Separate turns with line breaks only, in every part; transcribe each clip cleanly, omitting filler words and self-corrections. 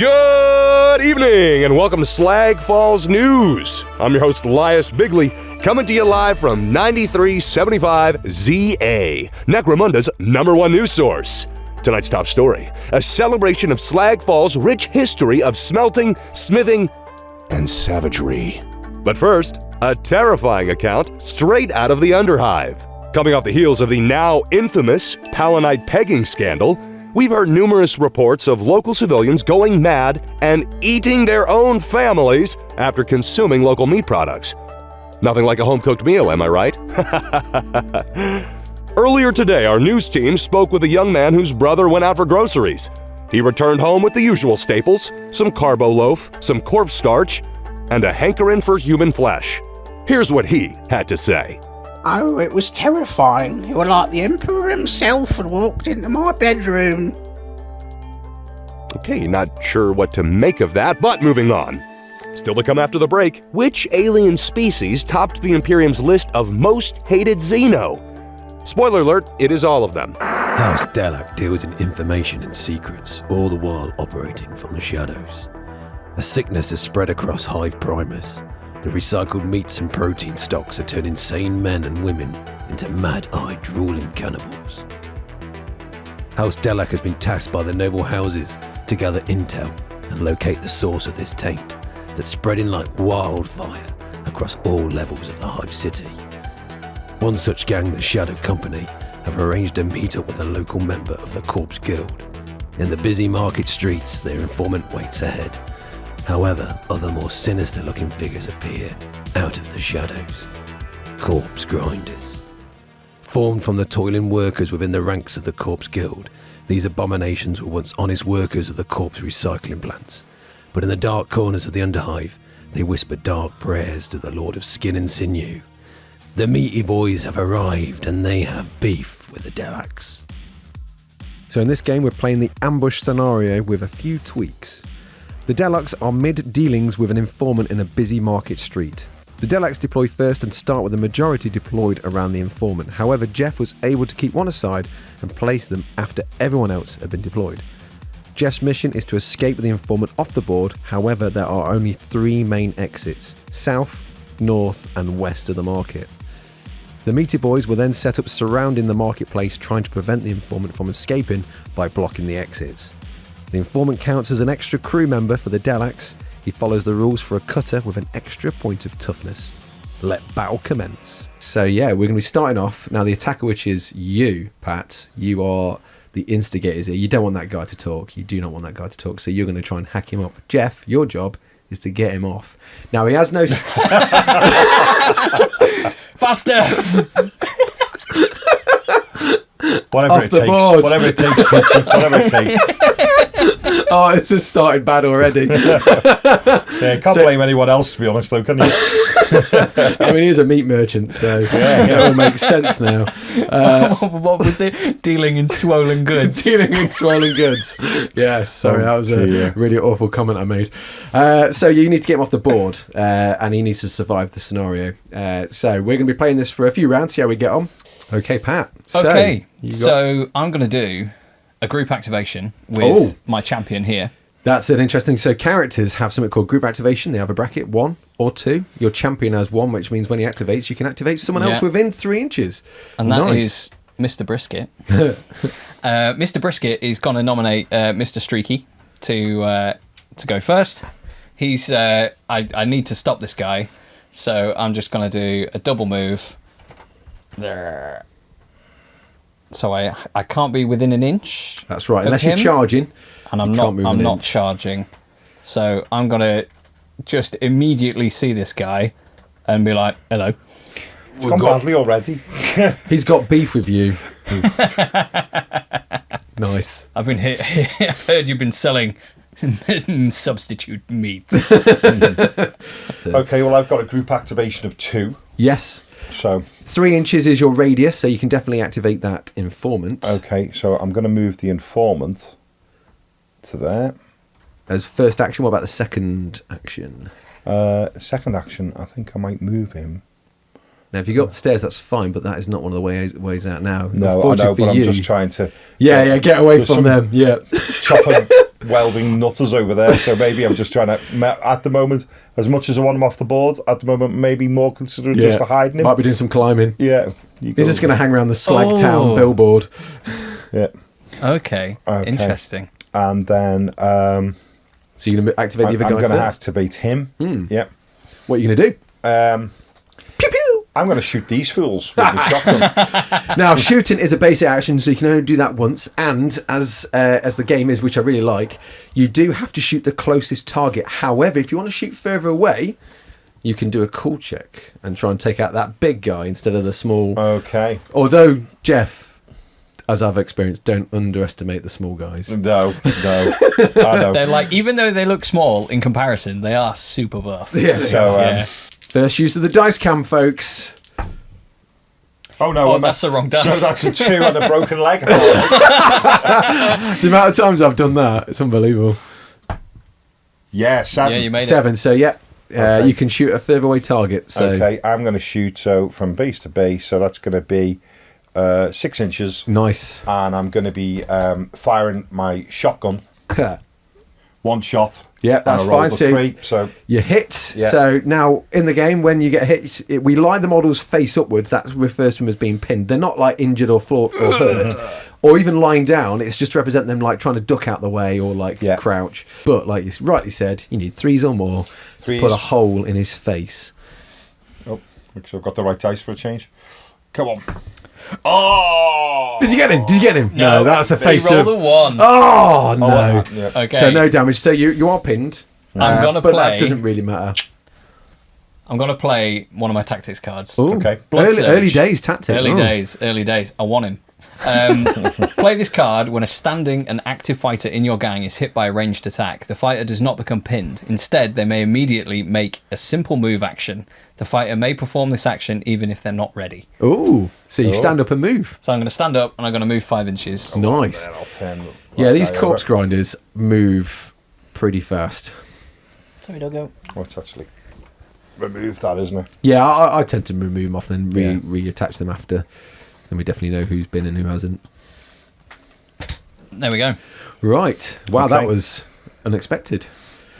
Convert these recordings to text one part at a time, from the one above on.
Good evening and welcome to Slag Falls News. I'm your host, Elias Bigley, coming to you live from 9375 ZA, Necromunda's #1 news source. Tonight's top story, a celebration of Slag Falls' rich history of smelting, smithing, and savagery. But first, a terrifying account straight out of the Underhive. Coming off the heels of the now infamous Palanite pegging scandal, we've heard numerous reports of local civilians going mad and eating their own families after consuming local meat products. Nothing like a home-cooked meal, am I right? Earlier today, our news team spoke with a young man whose brother went out for groceries. He returned home with the usual staples, some carbo loaf, some corpse starch, and a hankering for human flesh. Here's what he had to say.
Oh, it was terrifying. You were like the Emperor himself and walked into my bedroom.
Okay, not sure what to make of that, but moving on. Still to come after the break, which alien species topped the Imperium's list of most hated Xeno? Spoiler alert, it is all of them.
House Delaque deals in information and secrets, all the while operating from the shadows. A sickness has spread across Hive Primus. The recycled meats and protein stocks are turning sane men and women into mad-eyed, drooling cannibals. House Delaque has been tasked by the noble houses to gather intel and locate the source of this taint that's spreading like wildfire across all levels of the Hive City. One such gang, the Shadow Company, have arranged a meet-up with a local member of the Corpse Guild. In the busy market streets, their informant waits ahead. However, other more sinister-looking figures appear out of the shadows. Corpse Grinders. Formed from the toiling workers within the ranks of the Corpse Guild, these abominations were once honest workers of the corpse recycling plants. But in the dark corners of the Underhive, they whisper dark prayers to the Lord of Skin and Sinew. The meaty boys have arrived and they have beef with the Delaques.
So in this game, we're playing the ambush scenario with a few tweaks. The Delaques are mid-dealings with an informant in a busy market street. The Delaques deploy first and start with the majority deployed around the informant. However, Jeff was able to keep one aside and place them after everyone else had been deployed. Jeff's mission is to escape the informant off the board. However, there are only 3 main exits: south, north and west of the market. The meaty boys will then set up surrounding the marketplace, trying to prevent the informant from escaping by blocking the exits. The informant counts as an extra crew member for the Delaques. He follows the rules for a cutter with an extra point of toughness. Let battle commence. So yeah, we're going to be starting off. Now the attacker, which is you, Pat, you are the instigators here. You don't want that guy to talk. You do not want that guy to talk. So you're going to try and hack him up. Jeff, your job is to get him off. Now he has no...
Faster!
Whatever it takes.
Board.
Whatever it takes, Pitchy. Whatever it takes.
Oh, it's just started bad already.
Yeah, can't blame anyone else, to be honest, though, can you?
I mean, he's a meat merchant, so it all makes sense now.
What was it? Dealing in swollen goods.
Dealing in swollen goods. Yes, sorry, that was a really awful comment I made. So you need to get him off the board, and he needs to survive the scenario. So we're going to be playing this for a few rounds, see how we get on. Okay, Pat.
Okay, so I'm going to do a group activation with my champion here.
That's an interesting... So characters have something called group activation. They have a bracket 1 or 2. Your champion has 1, which means when he activates, you can activate someone else within 3 inches.
And that is Mr. Brisket. Mr. Brisket is going to nominate Mr. Streaky to go first. He's... I need to stop this guy, so I'm just going to do a double move. There. So I can't be within an inch.
That's right, unless you're charging.
And I'm not charging. So I'm going to just immediately see this guy and be like, hello.
It's gone badly already.
He's got beef with you. Nice.
I've heard you've been selling substitute meats.
Okay, well, I've got a group activation of 2.
Yes.
So
3 inches is your radius, so you can definitely activate that informant.
Okay, so I'm going to move the informant to there.
As first action, what about the second action?
Second action, I think I might move him
Now, if you go upstairs, that's fine, but that is not one of the ways out now.
No, I
Unfortunately
know,
for
but
you,
I'm just trying to...
get away
There's
from
some
them. Yeah.
chopper welding nutters over there, so maybe I'm just trying to... At the moment, as much as I want him off the board, at the moment, maybe more considering just for hiding him.
Might be doing some climbing.
Yeah.
He's just going to hang around the Slag Town billboard.
Yeah.
Okay. Interesting.
And then...
so you're going to activate the other guy
I'm going to
first?
activate him. Yeah.
What are you going to do?
Pew pew! I'm going to shoot these fools with my shotgun.
Now, shooting is a basic action, so you can only do that once. And as the game is, which I really like, you do have to shoot the closest target. However, if you want to shoot further away, you can do a cool check and try and take out that big guy instead of the small.
Okay.
Although, Jeff, as I've experienced, don't underestimate the small guys.
No. I know.
They're like, even though they look small in comparison, they are super buff.
Yeah.
So,
First use of the dice cam, folks.
oh no!
That's the wrong dice.
So that's a 2 and a broken leg.
The amount of times I've done that, it's unbelievable.
Yeah, 7.
Yeah, you made
7, so yeah.
Okay.
You can shoot a further away target. So
Okay, I'm going to shoot from base to base, so that's going to be 6 inches,
nice.
and I'm going to be firing my shotgun. One shot.
Yeah, that's
and I rolled
fine.
a
So
3, so
you hit.
Yeah.
So now in the game, when you get hit, we lie the models face upwards. That refers to them as being pinned. They're not like injured or floored or hurt, or even lying down. It's just to represent them like trying to duck out the way or like crouch. But like you rightly said, you need 3s or more to put a hole in his face.
oh, make sure I've got the right dice for a change. Come on. Oh!
Did you get him? No, that's a face
Roll
of.
the 1.
Oh no!
Yeah.
Okay.
So no damage. So you are pinned.
I'm gonna
but
play.
that doesn't really matter.
I'm gonna play one of my tactics cards.
Ooh.
Okay.
Blood Surge.
Early days tactic.
Early
Oh.
days. I want him. Play this card when a standing and active fighter in your gang is hit by a ranged attack. The fighter does not become pinned. Instead, they may immediately make a simple move action. The fighter may perform this action even if they're not ready.
Ooh, so you stand up and move.
So I'm going to stand up and I'm going to move 5 inches.
Nice.
Then I'll turn
Yeah, these
guy
corpse
over.
grinders move pretty fast.
Sorry, doggo.
Oh, it's actually remove that, isn't it?
Yeah, I tend to remove them off, then reattach them after. Then we definitely know who's been and who hasn't.
There we go.
Right. Wow,
Okay.
that was unexpected.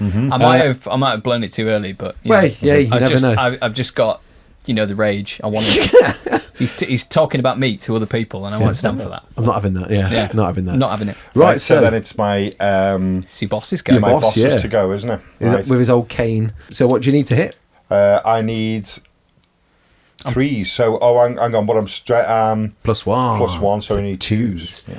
I might have blown it too early, but you
Well,
know,
yeah, you never know.
I've just got, the rage. I want him. he's talking about me to other people, and I won't stand for that.
I'm not having that. Yeah, not having that.
Not having it.
Right,
so then it's my
See, bosses go.
my
boss,
bosses
yeah.
to go, isn't it?
Is that with his old cane. So what do you need to hit?
I need 3s. So hang on, but I'm straight.
+1.
+1, so I need 2s. Yeah.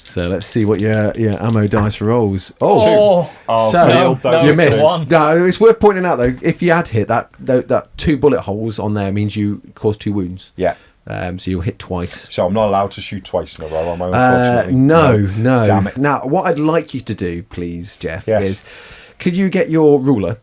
So let's see what your ammo dice rolls. Oh,
Oh,
so
failed.
No,
you
it's a
missed.
1.
No, it's worth pointing out though. If you had hit that 2 bullet holes on there means you cause 2 wounds.
Yeah.
So you'll hit twice.
So I'm not allowed to shoot twice in a row, am I? Unfortunately.
No.
Damn it.
Now, what I'd like you to do, please, Jeff,
Yes.
is could you get your ruler?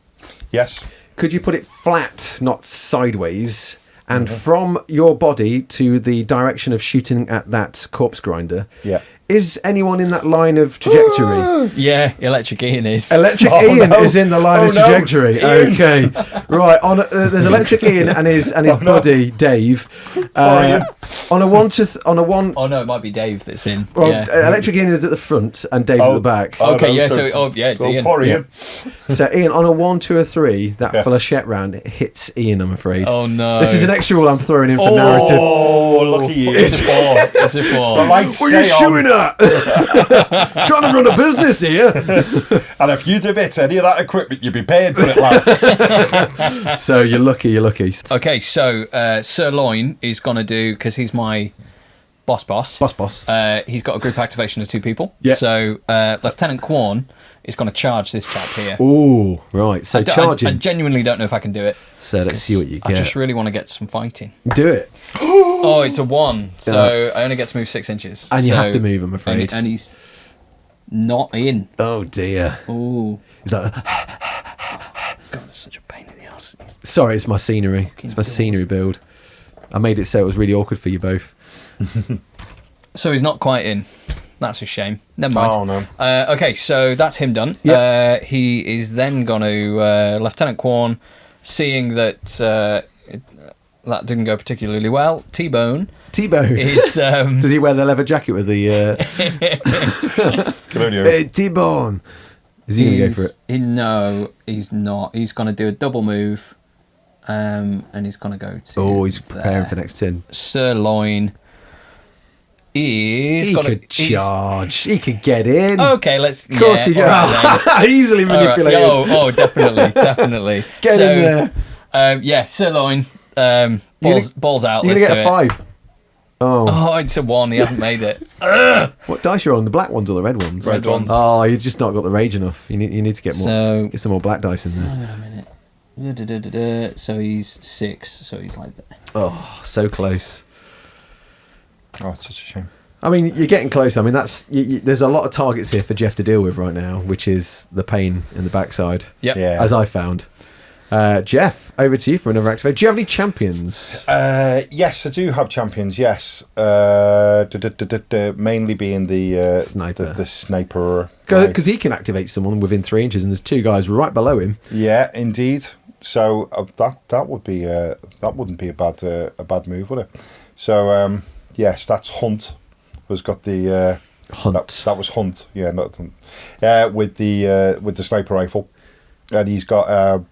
Yes.
Could you put it flat, not sideways, and
Mm-hmm.
from your body to the direction of shooting at that corpse grinder?
Yeah.
Is anyone in that line of trajectory?
Yeah, Electric Ian is.
Electric
Oh,
Ian
no.
is in the line
Oh,
of
no.
trajectory.
Ian.
Okay, right. There's Electric Ian and his buddy Dave.
Ian.
On a one.
Oh no, it might be Dave that's in.
Well,
yeah.
Electric Ian is at the front and Dave's at the back.
Oh,
Okay,
no,
yeah,
it's-
it's Ian.
poor Ian.
So Ian, on a 1, 2, or 3, that
Yeah.
flechette round hits Ian. I'm afraid.
Oh no.
This is an extra rule I'm throwing in for narrative.
Oh, lucky Ian.
It's a 4. It's a 4.
The lights
What are you
stay on.
shooting at? Trying to run a business here.
And if you'd have hit any of that equipment, you'd be paid for it, lad.
So you're lucky.
Okay, so Sirloin is going to do, because he's my boss.
Boss.
He's got a group activation of 2 people.
Yeah.
So Lieutenant Quorn is going to charge this chap here.
Ooh, right. So
I
charging.
genuinely don't know if I can do it.
So let's see what you
I
get.
just really want to get some fighting.
Do it.
Oh, it's a 1. So I only get to move 6 inches.
And you
So-
have to move, I'm afraid.
And he's not in.
Oh dear.
Ooh.
Is that?
God, it's such a pain in the ass.
Sorry, it's my scenery. It's my scenery build. I made it so it was really awkward for you both.
So he's not quite in. That's a shame. Never mind.
Oh, no.
Okay, so that's him done.
Yep.
He is then going to Lieutenant Quorn, seeing that that didn't go particularly well. T-Bone
T-Bone.
is...
Does he wear the leather jacket with the... Hey, T-Bone. Is he going to go for it?
No, he's not. He's going to do a double move, and he's going to go to...
Oh, he's preparing for next turn.
Sirloin is...
He could charge. He could get in.
Okay, let's...
Of course he can.
Right,
Easily manipulated.
Oh, definitely.
Get in there.
Yeah, Sirloin. Balls out.
You're
Let's
going to
do
get a
it.
5. Oh.
It's a 1. He hasn't made it.
What dice you're on? The black ones or the red ones?
Red ones.
Oh, you've just not got the rage enough. You need to get more.
So-
Get some more black dice in there.
Hang on a minute. So he's 6. So he's like that.
Oh, so close.
Oh, it's such a shame.
I mean, you're getting close. I mean, there's a lot of targets here for Jeff to deal with right now, which is the pain in the backside.
Yep.
Yeah.
As I found. Jeff, over to you for another activate. Do you have any champions?
Yes, I do have champions. Yes, mainly being the
Sniper.
the sniper.
Because he can activate someone within 3 inches, and there's 2 guys right below him.
Yeah, indeed. So that would be that wouldn't be a bad move, would it? So yes, that's Hunt. Was got the
Hunt.
That was Hunt. Yeah, not Hunt. With the sniper rifle, and he's got a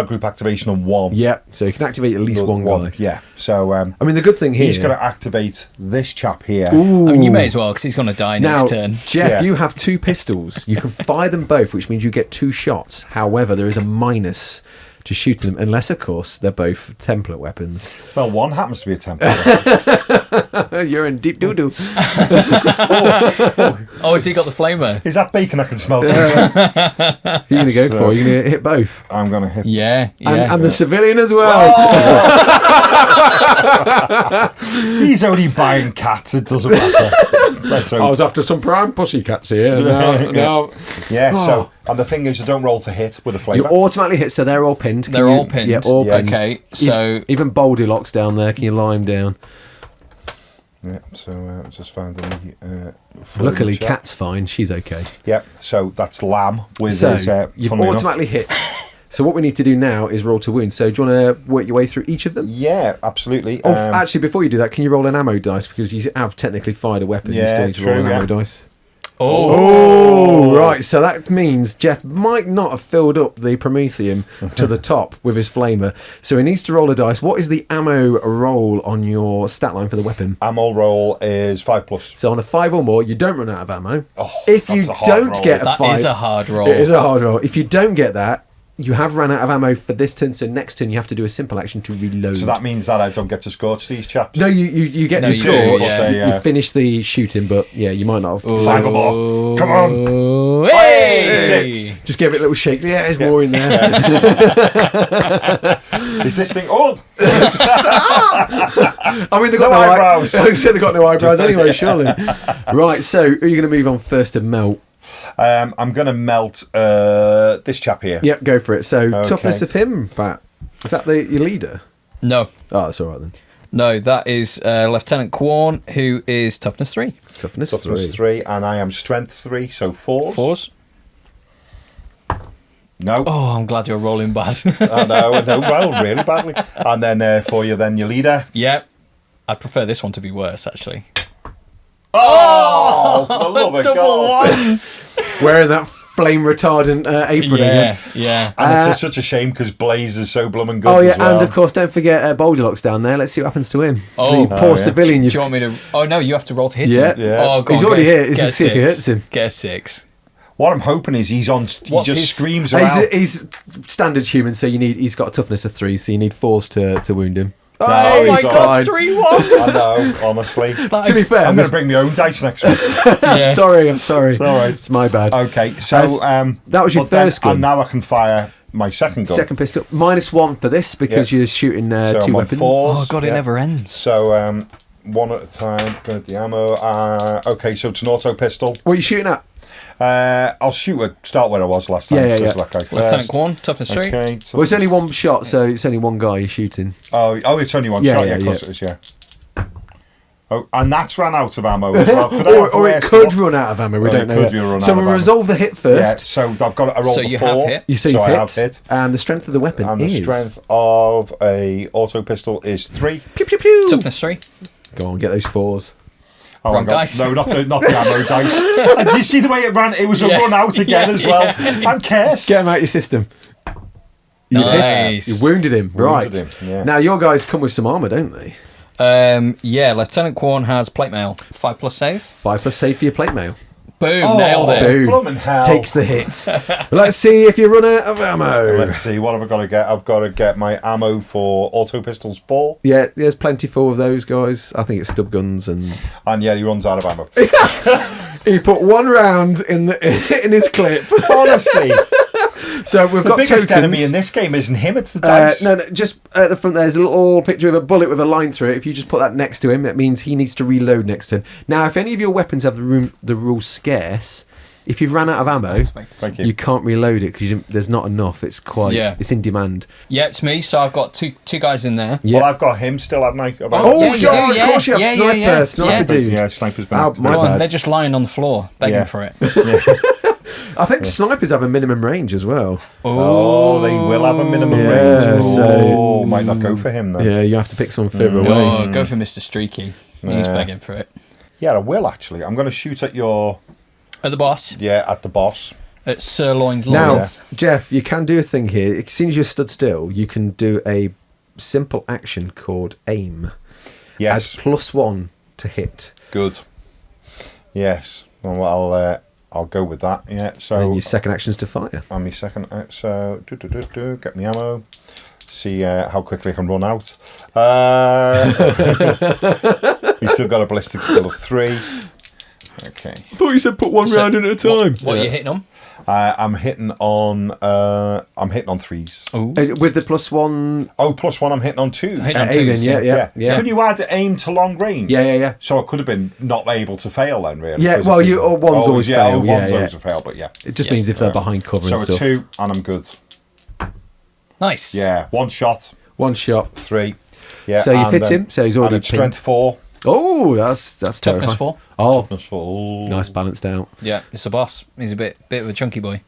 group activation on 1.
Yeah, so he can activate at least one guy.
Yeah. So
I mean, the good thing here...
he's going to activate this chap here.
Ooh.
I mean, you may as well, because he's going to die
Now,
next turn.
Jeff,
Yeah.
you have 2 pistols. You can fire them both, which means you get 2 shots. However, there is a minus to shooting them, unless, of course, they're both template weapons.
Well, one happens to be a template.
You're in deep doo-doo.
Oh, has he got the flamer?
Is that bacon I can smell?
You're going to go for? You're going to hit both.
I'm going to hit.
Yeah.
And the civilian as well.
He's only buying cats. It doesn't matter. Let's
I
hope.
was after some prime pussycats here. No.
Yeah. So, and the thing is, you don't roll to hit with a
You
flavor.
automatically hit, so they're all pinned. Can
They're
you-
all pinned.
Yeah, all
Yeah.
pinned.
Okay, so...
Even Boldilocks down there, can you lie him down?
Yeah. So just found the.
Luckily, Kat's fine. She's okay.
Yeah. So that's Lamb with
So
his.
you've
funnily enough-
automatically hit. So what we need to do now is roll to wound. So do you want to work your way through each of them?
Yeah, absolutely.
Oh, actually, before you do that, can you roll an ammo dice? Because you have technically fired a weapon. You
Yeah,
still need to roll
true,
an ammo
yeah.
dice.
Oh.
Right, so that means Jeff might not have filled up the Prometheum to the top with his flamer. So he needs to roll a dice. What is the ammo roll on your stat line for the weapon?
Ammo roll is 5+.
So on a 5 or more, you don't run out of ammo.
Oh,
If you
that's a hard
don't
roll.
get a
That
5...
is a hard roll.
It is a hard roll. If you don't get that, you have run out of ammo for this turn, so next turn you have to do a simple action to reload.
So that means that I don't get to scorch these chaps.
No, you get
No,
to
you
score.
do,
yeah.
You finish the shooting, but yeah, you might not have.
5 or more. Come on.
Hey!
6.
Just give it a little shake. Yeah, there's more in there.
Is this thing? Oh,
I mean, they've got
No
no
eyebrows.
I said they've got no eyebrows anyway, surely. Right, so who are you going to move on first to melt?
I'm going to melt this chap here.
Yep, go for it. So
Okay.
toughness of him, Pat. Is that your leader?
No.
Oh, that's all right then.
No, that is Lieutenant Quorn, who is toughness 3.
Toughness
Toughness
3.
3, and I am strength 3, so 4.
4s.
No.
Oh, I'm glad you're rolling bad.
I know, well, really badly. And then for you, then your leader.
Yep. I'd prefer this one to be worse, actually.
Oh, for the love of
Double
God.
ones!
Wearing that flame retardant apron again.
Yeah.
And it's such a shame because Blaze is so blooming good.
Oh yeah,
as well.
and of course, don't forget Boldilocks down there. Let's see what happens to him.
Oh.
the poor
Oh, yeah.
civilian.
Do you want me to... Oh, no, you have to roll to hit
Yeah.
him.
Yeah.
Oh, go
He's
on,
already
get a-
hit. Let's
get a
see if he
6.
hits him.
Get a 6.
What I'm hoping is he just
What's his-
screams around.
He's standard human, so he's got a toughness of 3, so you need 4s to wound him.
No,
Oh my
he's
god,
fine.
3 ones!
I know, honestly.
That
To be
is-
fair,
I'm going
this-
to bring my own dice next week.
yeah.
I'm sorry.
It's all right.
It's my bad.
Okay, so
That was your
but then-
first gun.
And now I can fire my second gun.
Second pistol. -1 for this because
Yeah.
you're shooting
So I'm
2
on
weapons.
4s.
Oh god, it
Yeah.
never ends.
So one at a time. Burn the ammo. Okay, so it's an auto pistol.
What are you shooting at?
I'll start where I was last time.
Yeah,
so
yeah.
it's like first.
Lieutenant Quorn, toughness 3.
Okay.
Well, it's only 1 shot, so it's only 1 guy you're shooting.
Oh, it's only one
Yeah,
shot.
yeah,
Yeah, of course
yeah.
it is. Yeah. Oh, and that's ran out of ammo as well. Could I have
or it
less
could
enough?
run out of ammo. We
Or
don't
it
know
could
yet.
run
So
out
we'll
of ammo.
resolve the hit
Yeah,
first.
so I've got I rolled
So
a
you
4.
have hit.
You say
so
you've
I have
hit,
hit.
and the strength of the weapon
And
is
the strength of a auto pistol is 3.
Pew pew pew.
Toughness 3.
Go on, get those 4s.
Oh,
Wrong
my God.
dice.
No, not the ammo dice. And do you see the way it ran? It was a
Yeah.
run out again
Yeah,
as well.
yeah.
I'm cursed.
Get him out of your system. You've hit.
Nice.
You wounded him. Right.
Wounded him, yeah.
Now your guys come with some armor, don't they?
Yeah, Lieutenant Quorn has plate mail. 5+ save.
5+ save for your plate mail.
Boom, nailed it.
Boom.
Bloomin' hell.
Takes the hit. Let's see if you run out of ammo.
Let's see, what have I got to get? I've got to get my ammo for auto pistols 4.
Yeah, there's plenty full of those guys. I think it's stub guns and
And yeah, he runs out of ammo.
he put 1 round in in his clip.
Honestly,
So we've
the
got
biggest
tokens.
enemy in this game isn't him, it's the dice.
No, just at the front there's a little picture of a bullet with a line through it. If you just put that next to him, that means he needs to reload next turn. Now, if any of your weapons have the rule scarce, if you've ran out of ammo,
Thank you.
you can't reload it because there's not enough. It's quite, it's in demand.
Yeah, it's me. So I've got two guys in there.
Yeah.
Well, I've got him still, haven't I?
Oh,
yeah, you
God,
do, yeah.
of course you have
Yeah,
sniper,
yeah, yeah.
sniper dude.
Yeah, sniper's been
Oh,
activated.
my
Go on,
bad.
they're just lying on the floor begging
Yeah.
for it.
I think snipers have a minimum range as well.
Oh, they will have a minimum
Yeah,
range.
so-
Oh, might not go for him then.
Yeah, you have to pick someone further away.
Oh, go for Mr. Streaky. He's
Yeah.
begging for it.
Yeah, I will actually. I'm going to shoot at
At the boss,
at the boss.
at Sirloin's
Now,
Loins.
Jeff, you can do a thing here. As soon as you're stood still, you can do a simple action called aim.
Yes,
Add +1 to hit.
good. Yes, well, I'll go with that. Yeah, so
And your second action's to fire.
and my second. So get me ammo. See how quickly I can run out. He's still got a ballistic skill of 3. Okay,
I thought you said put one round in at a time.
What are you hitting on?
I'm hitting on 3s.
Ooh.
With the +1
Oh, +1, I'm hitting on 2.
Hitting on
aiming,
twos,
yeah.
Couldn't you add aim to long range?
Yeah.
So I could have been not able to fail then, really.
Yeah,
because
well,
it'd be-
ones always fail,
One's
yeah.
always a fail, but yeah.
It just
Yeah.
means if they're behind cover
So
and
a
stuff.
2, and I'm good.
Nice.
Yeah, 1 shot,
1 shot.
3. Yeah.
So you've
and
hit
then-
him, so he's already
and it's strength 4.
Oh, that's terrifying.
Toughness 4.
Oh,
Toughness 4.
nice balanced out.
Yeah, it's a boss. He's a bit of a chunky boy.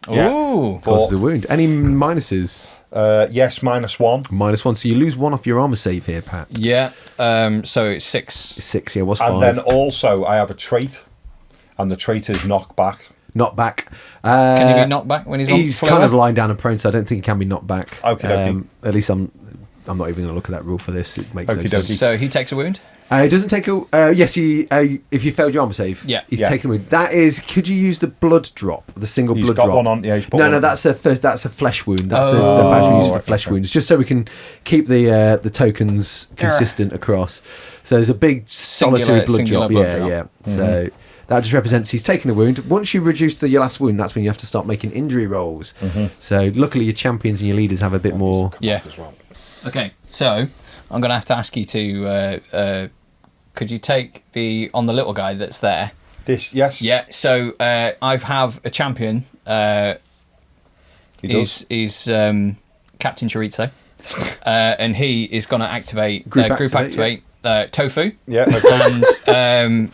Yeah.
Ooh.
Causes
4.
a wound. Any minuses?
Yes, -1.
-1. So you lose 1 off your armor save here, Pat.
Yeah. So it's 6.
6, yeah, what's 5?
And then also I have a trait, and the trait is knockback.
Knocked back.
Can he be knocked back when he's on
He's
floor?
kind of lying down and prone, so I don't think he can be knocked back.
Okey-dokey.
At least I'm not even going to look at that rule for this. It makes no
Okey-dokey.
sense.
So he takes a wound.
It doesn't take a. Yes, if you failed your armor save,
Yeah.
he's
Yeah.
taken a wound. That is. Could you use the blood drop, the single
He's
blood
got
drop?
one on. Yeah, he's put
No,
one
no,
on.
that's a flesh wound. That's the badge we use for flesh
okay.
wounds, just so we can keep the tokens consistent across. So there's a big solitary blood
singular
drop.
blood
Yeah,
drop.
yeah. So that just represents he's taken a wound. Once you reduce your last wound, that's when you have to start making injury rolls. So luckily your champions and your leaders have a bit more.
Yeah.
As well.
Okay, so I'm going to have to ask you to. Could you take on the little guy that's there?
This, yes.
Yeah. So I have a champion.
He does.
Is Captain Chorizo, and he is going to activate
Group
group
activate,
activate Tofu.
Yeah. Okay.
And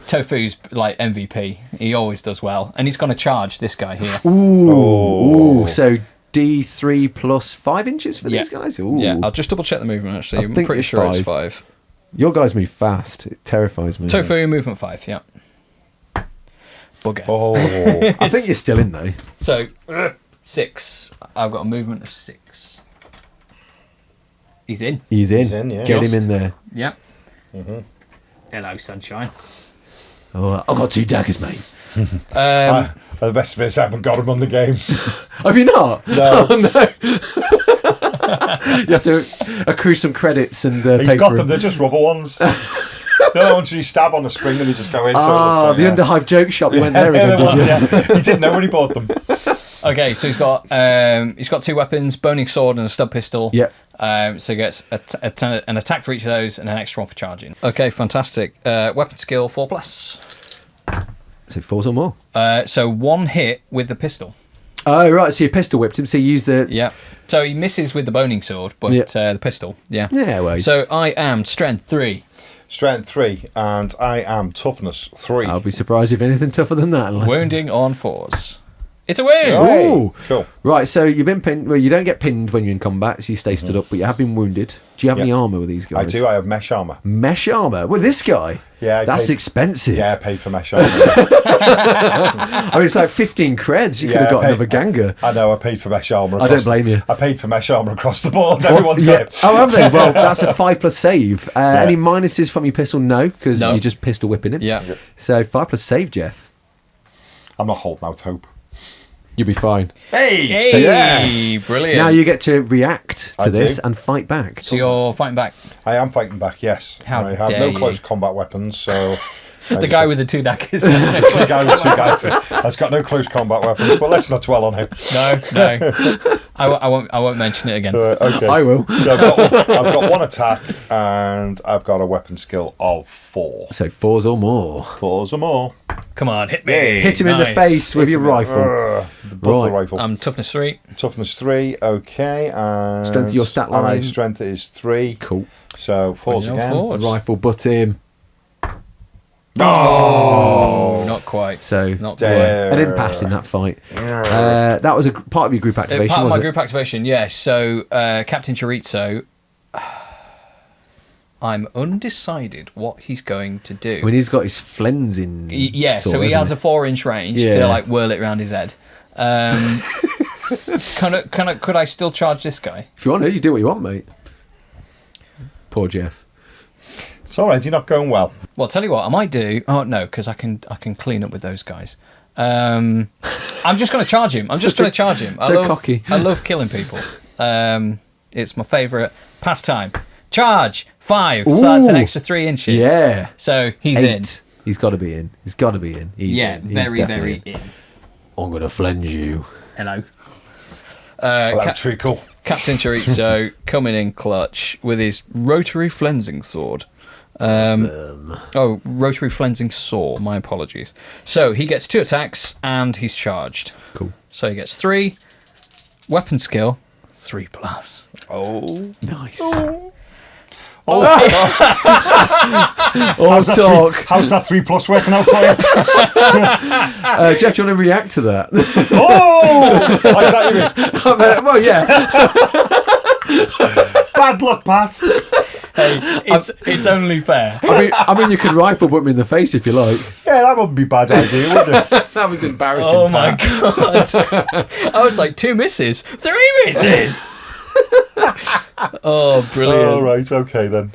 Tofu's like MVP. He always does well, and he's going to charge this guy here.
Ooh, so D3 plus 5 inches for these guys. Ooh.
Yeah, I'll just double check the movement. Actually,
I
I'm
think
pretty
it's
sure it's
5.
5.
Your guys move fast. It terrifies me.
Tofu movement 5. Yeah. Bugger.
Oh.
I think you're still in though.
So 6. I've got a movement of 6. He's in.
He's in.
He's in, yeah.
Get
Just-
him in there.
Yeah. Hello, sunshine.
Oh, I've got 2 daggers, mate.
Um,
The best of it is I haven't got him on the game.
Have you not?
No.
Oh, no. You have to accrue some credits and
He's
pay
got
for
them.
them.
They're just rubber ones. The ones you stab on the spring and you just go in.
Ah, the Underhive joke shop. You went there again, did you?
Yeah. He didn't know when he bought them.
okay, so he's got 2 weapons: boning sword and a stub pistol.
Yeah.
So he gets an attack for each of those and an extra one for charging. Okay, fantastic. Weapon skill 4+.
So 4 or more.
So 1 hit with the pistol.
Oh, right. So you pistol whipped him. So you used the.
Yeah. So he misses with the boning sword, but
Yeah.
the pistol. Yeah.
Yeah, well.
So I am strength 3.
Strength 3, and I am toughness 3.
I'll be surprised if anything tougher than that. Unless...
Wounding on 4s. It's a win!
Hey,
Ooh.
cool.
Right, so you've been pinned. Well, you don't get pinned when you're in combat, so you stay stood up, but you have been wounded. Do you have any armour with these guys?
I do. I have mesh armour.
Mesh armour? With this guy?
Yeah.
That's expensive.
Yeah, I paid for mesh armour.
I mean, it's like 15 creds. You could have got another Ganga.
I know, I paid for mesh armour.
I don't blame you.
I paid for mesh armour across the board. Everyone's got it.
Oh, have they? Well, that's a 5+ save. Any minuses from your pistol? No, because you're just pistol whipping him.
Yeah.
So 5+ save, Jeff.
I'm not holding out hope.
You'll be fine.
Hey!
So yes.
Brilliant.
Now you get to react to
I
this
do.
and fight back.
So you're fighting back.
I am fighting back, yes.
How
I have
dare
no
you.
close combat weapons, so...
The guy with the 2 daggers.
The guy with 2 daggers has got no close combat weapons, but let's not dwell on him.
No. I won't mention it again.
Okay.
I will.
So I've got 1 attack, and I've got a weapon skill of 4.
So 4s or more.
4s or more.
Come on, hit me.
Hit him in the
Nice.
face with your rifle.
The
Right.
rifle.
Toughness 3.
Toughness 3, okay. And
Strength of your stat line.
My strength is 3.
Cool.
So 4s
Pointing on
again.
4s.
Rifle butt him.
Oh, not quite.
So
Not
Dare.
quite.
I didn't pass in that fight. That was a part of your group activation,
Part of my
was it?
group activation, yes. So, Captain Chorizo, I'm undecided what he's going to do.
I mean, he's got his flensing.
Yeah,
sword,
so he
hasn't
has a 4-inch range
Yeah.
to like whirl it around his head. Could I still charge this guy?
If you want to, you do what you want, mate. Poor Jeff.
It's all right, you're not going well.
Well, tell you what, I might do. Oh no, because I can clean up with those guys. I'm just going to charge him. I'm just going to charge him.
So cocky.
I love killing people. It's my favourite pastime. Charge 5. So that's an
Ooh.
extra 3 inches.
Yeah.
So he's
8.
in.
He's got to be in. He's got to be in. He's
Yeah,
in. He's
very,
definitely
very in.
I'm going to flenge you.
Hello.
Hello, treacle.
Captain Chorizo coming in clutch with his rotary flensing sword. Rotary flensing saw. My apologies. So he gets 2 attacks and he's charged.
Cool.
So he gets 3. Weapon skill 3+.
Oh.
Nice.
Oh,
talk.
How's that 3+ working out for you?
Jeff, do you want to react to that?
Oh! Like that, you mean?
Well, yeah.
Bad luck, Pat.
Hey, it's only fair.
I mean, you could rifle put me in the face if you like.
Yeah, that wouldn't be a bad idea, would it?
That was embarrassing.
Oh my god! I was like 2 misses, 3 misses. Oh, brilliant!
All right, okay then.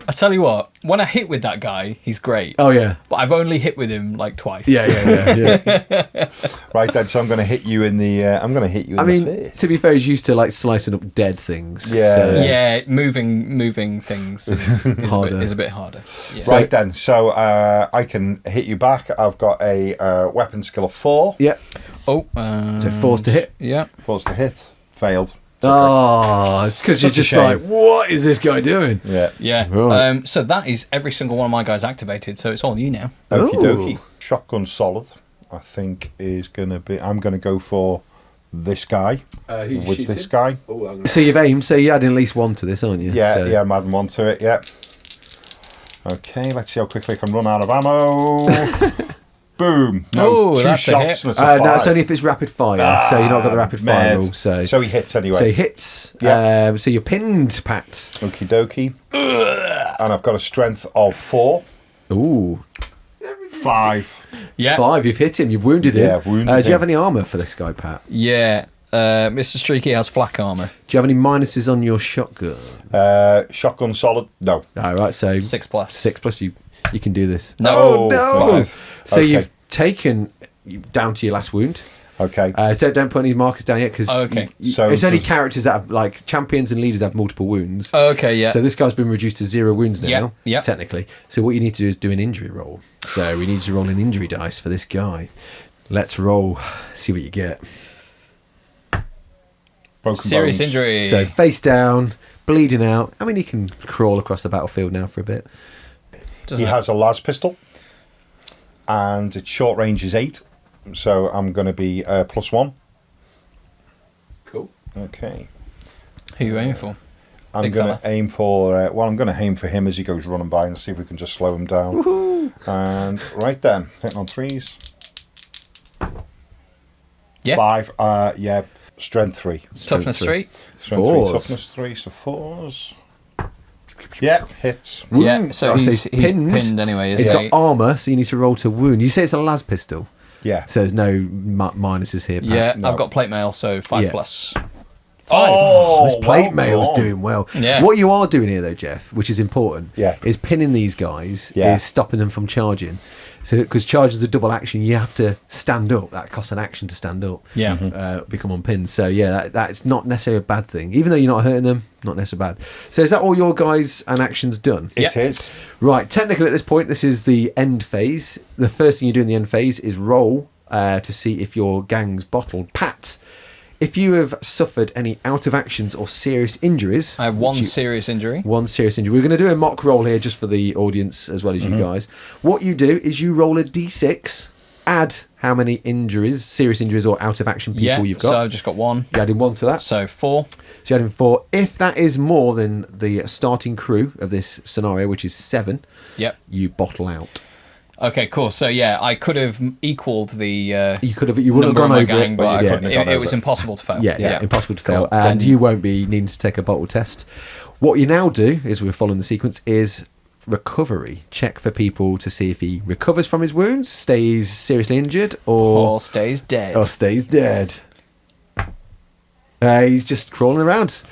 I tell you what, when I hit with that guy, he's great.
Oh yeah.
But I've only hit with him like twice.
Yeah.
Right then, so I'm going to hit you in the. I'm going to hit you in the face.
To be fair, he's used to like slicing up dead things.
Yeah.
So.
Yeah, moving things is
Harder.
is a bit harder. Yeah.
Right then, so I can hit you back. I've got a weapon skill of 4.
Yeah.
Oh,
So forced to hit.
Yeah.
Forced to hit. Failed.
Oh, it's because you're
Such a
just
shame.
like, what is this guy doing?
Yeah.
Yeah.
Right.
So that is every single one of my guys activated. So it's all you now.
Okie
Ooh.
dokie. Shotgun solid, I think, is going to be. I'm going to go for this guy. With this guy.
So you've aimed. So you're adding at least 1 to this, aren't you?
Yeah,
So-
yeah, I'm adding 1 to it, yeah. Okay, let's see how quickly I can run out of ammo. Boom. No,
Oh,
2
that's a
shots
hit.
and it's a 5.
That's only if it's rapid fire. So you've not got the rapid fire
Mad.
rule. So
So he hits anyway.
he hits.
Yeah.
So you're pinned, Pat.
Okie dokie. And I've got a strength of 4.
Ooh.
5.
Yeah.
5. You've hit him. You've wounded him.
Yeah, I've wounded
Do you have
him.
any armour for this guy, Pat?
Yeah. Mr. Streaky has flak armor.
Do you have any minuses on your shotgun?
Shotgun solid. No.
All right. So
6+.
6+. You can do this.
No,
no.
5.
So
Okay.
you've taken down to your last wound.
Okay.
So don't put any markers down yet because
Okay.
So
it's only
does-
characters that have like champions and leaders have multiple wounds.
Okay, yeah.
So this guy's been reduced to 0 wounds now.
Yeah, yeah.
Technically. So what you need to do is do an injury roll. So we need to roll an injury dice for this guy. Let's roll. See what you get.
Broken
Serious
bones.
injury.
So face down, bleeding out. I mean, he can crawl across the battlefield now for a bit.
Doesn't
He
it?
has a las pistol, and its short range is 8. So I'm going to be +1.
Cool.
Okay.
Who are you aiming for?
I'm
Big
going
fella.
to aim for. I'm going to aim for him as he goes running by and see if we can just slow him down.
Woohoo.
And right then, hitting on 3s.
Yeah.
5. Yeah. Strength 3.
Toughness 3.
Strength
4s.
3. Toughness 3. So 4s. Yeah, hits.
Yeah, so
Oh,
he's
pinned.
pinned anyway,
He's
isn't he?
got armour, so you need to roll to wound. You say it's a las pistol,
Yeah.
so there's no minuses here. Pat.
Yeah,
No.
I've got plate mail, so 5
Yeah.
plus.
Oh,
This plate
well
mail's
done.
doing well.
Yeah.
What you are doing here, though, Jeff, which is important,
Yeah.
is pinning these guys,
Yeah.
is stopping them from charging. So, because charges are double action, you have to stand up. That costs an action to stand up.
Yeah.
Become unpinned. So yeah, that's not necessarily a bad thing. Even though you're not hurting them, not necessarily bad. So is that all your guys and actions done?
It
Yeah.
is.
Right. Technically, at this point, this is the end phase. The first thing you do in the end phase is roll to see if your gang's bottled. Pat, if you have suffered any out of actions or serious injuries,
I have one
which you-
serious injury.
one serious injury. We're going to do a mock roll here just for the audience as well as you guys. What you do is you roll a d6, add how many injuries, serious injuries or out of action people
Yeah,
you've got.
so I've just got 1.
You add in 1 to that.
So 4.
So you add in 4. If that is more than the starting crew of this scenario, which is 7,
Yep.
you bottle out.
Okay, cool. So yeah, I could have equaled the
You could have, you wouldn't have
number
gone
of my
over
gang,
it,
but
you
I
couldn't
couldn't.
have gone
It was
over it.
impossible to fail.
Yeah, impossible to fail.
Cool.
And
Then-
you won't be needing to take a bottle test. What you now do, is we're following the sequence, is recovery. Check for people to see if he recovers from his wounds, stays seriously injured,
Or stays dead.
or stays dead. He's just crawling around,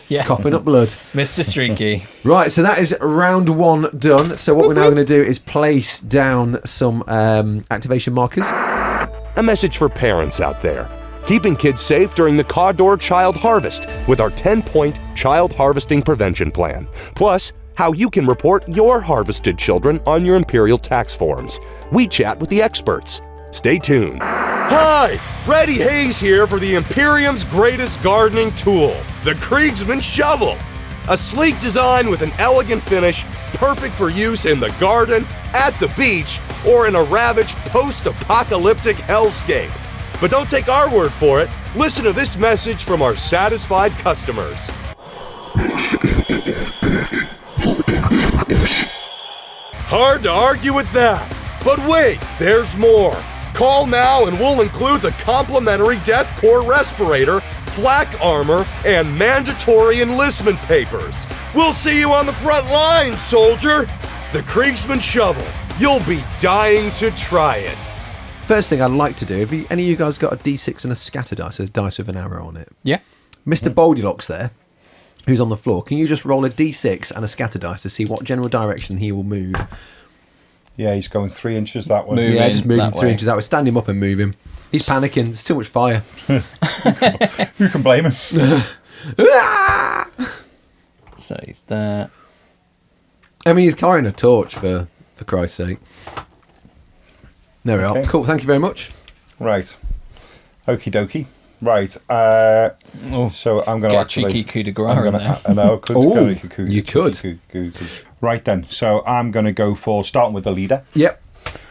Yeah.
coughing up blood.
Mr. Streaky.
Right, so that is round 1 done. So what we're now going to do is place down some activation markers.
A message for parents out there. Keeping kids safe during the Cawdor Child Harvest with our 10-point child harvesting prevention plan. Plus, how you can report your harvested children on your Imperial tax forms. We chat with the experts. Stay tuned. Hi! Freddie Hayes here for the Imperium's greatest gardening tool, the Kriegsman Shovel. A sleek design with an elegant finish, perfect for use in the garden, at the beach, or in a ravaged post-apocalyptic hellscape. But don't take our word for it. Listen to this message from our satisfied customers. Hard to argue with that. But wait, there's more. Call now and we'll include the complimentary Death Corps respirator, flak armor, and mandatory enlistment papers. We'll see you on the front lines, soldier. The Kriegsman Shovel. You'll be dying to try it.
First thing I'd like to do, have any of you guys got a d6 and a scatter dice, a dice with an arrow on it?
Yeah.
Mr. Goldilocks there, who's on the floor, can you just roll a d6 and a scatter dice to see what general direction he will move?
Yeah, he's going 3 inches that way.
Move.
Yeah, just move him
that
3
way.
inches out. Stand him up and move him. He's panicking. There's too much fire.
Who can blame him?
So he's there.
I mean, he's carrying a torch, for Christ's sake. There we are.
Okay.
Cool, thank you very much.
Right. Okie dokie. Right.
Oh,
So I'm going to
get a
actually.
cheeky coup de grace
I'm
in
gonna,
there.
I know. Could,
Ooh,
you
could.
Right then. So I'm going to go for starting with the leader.
Yep.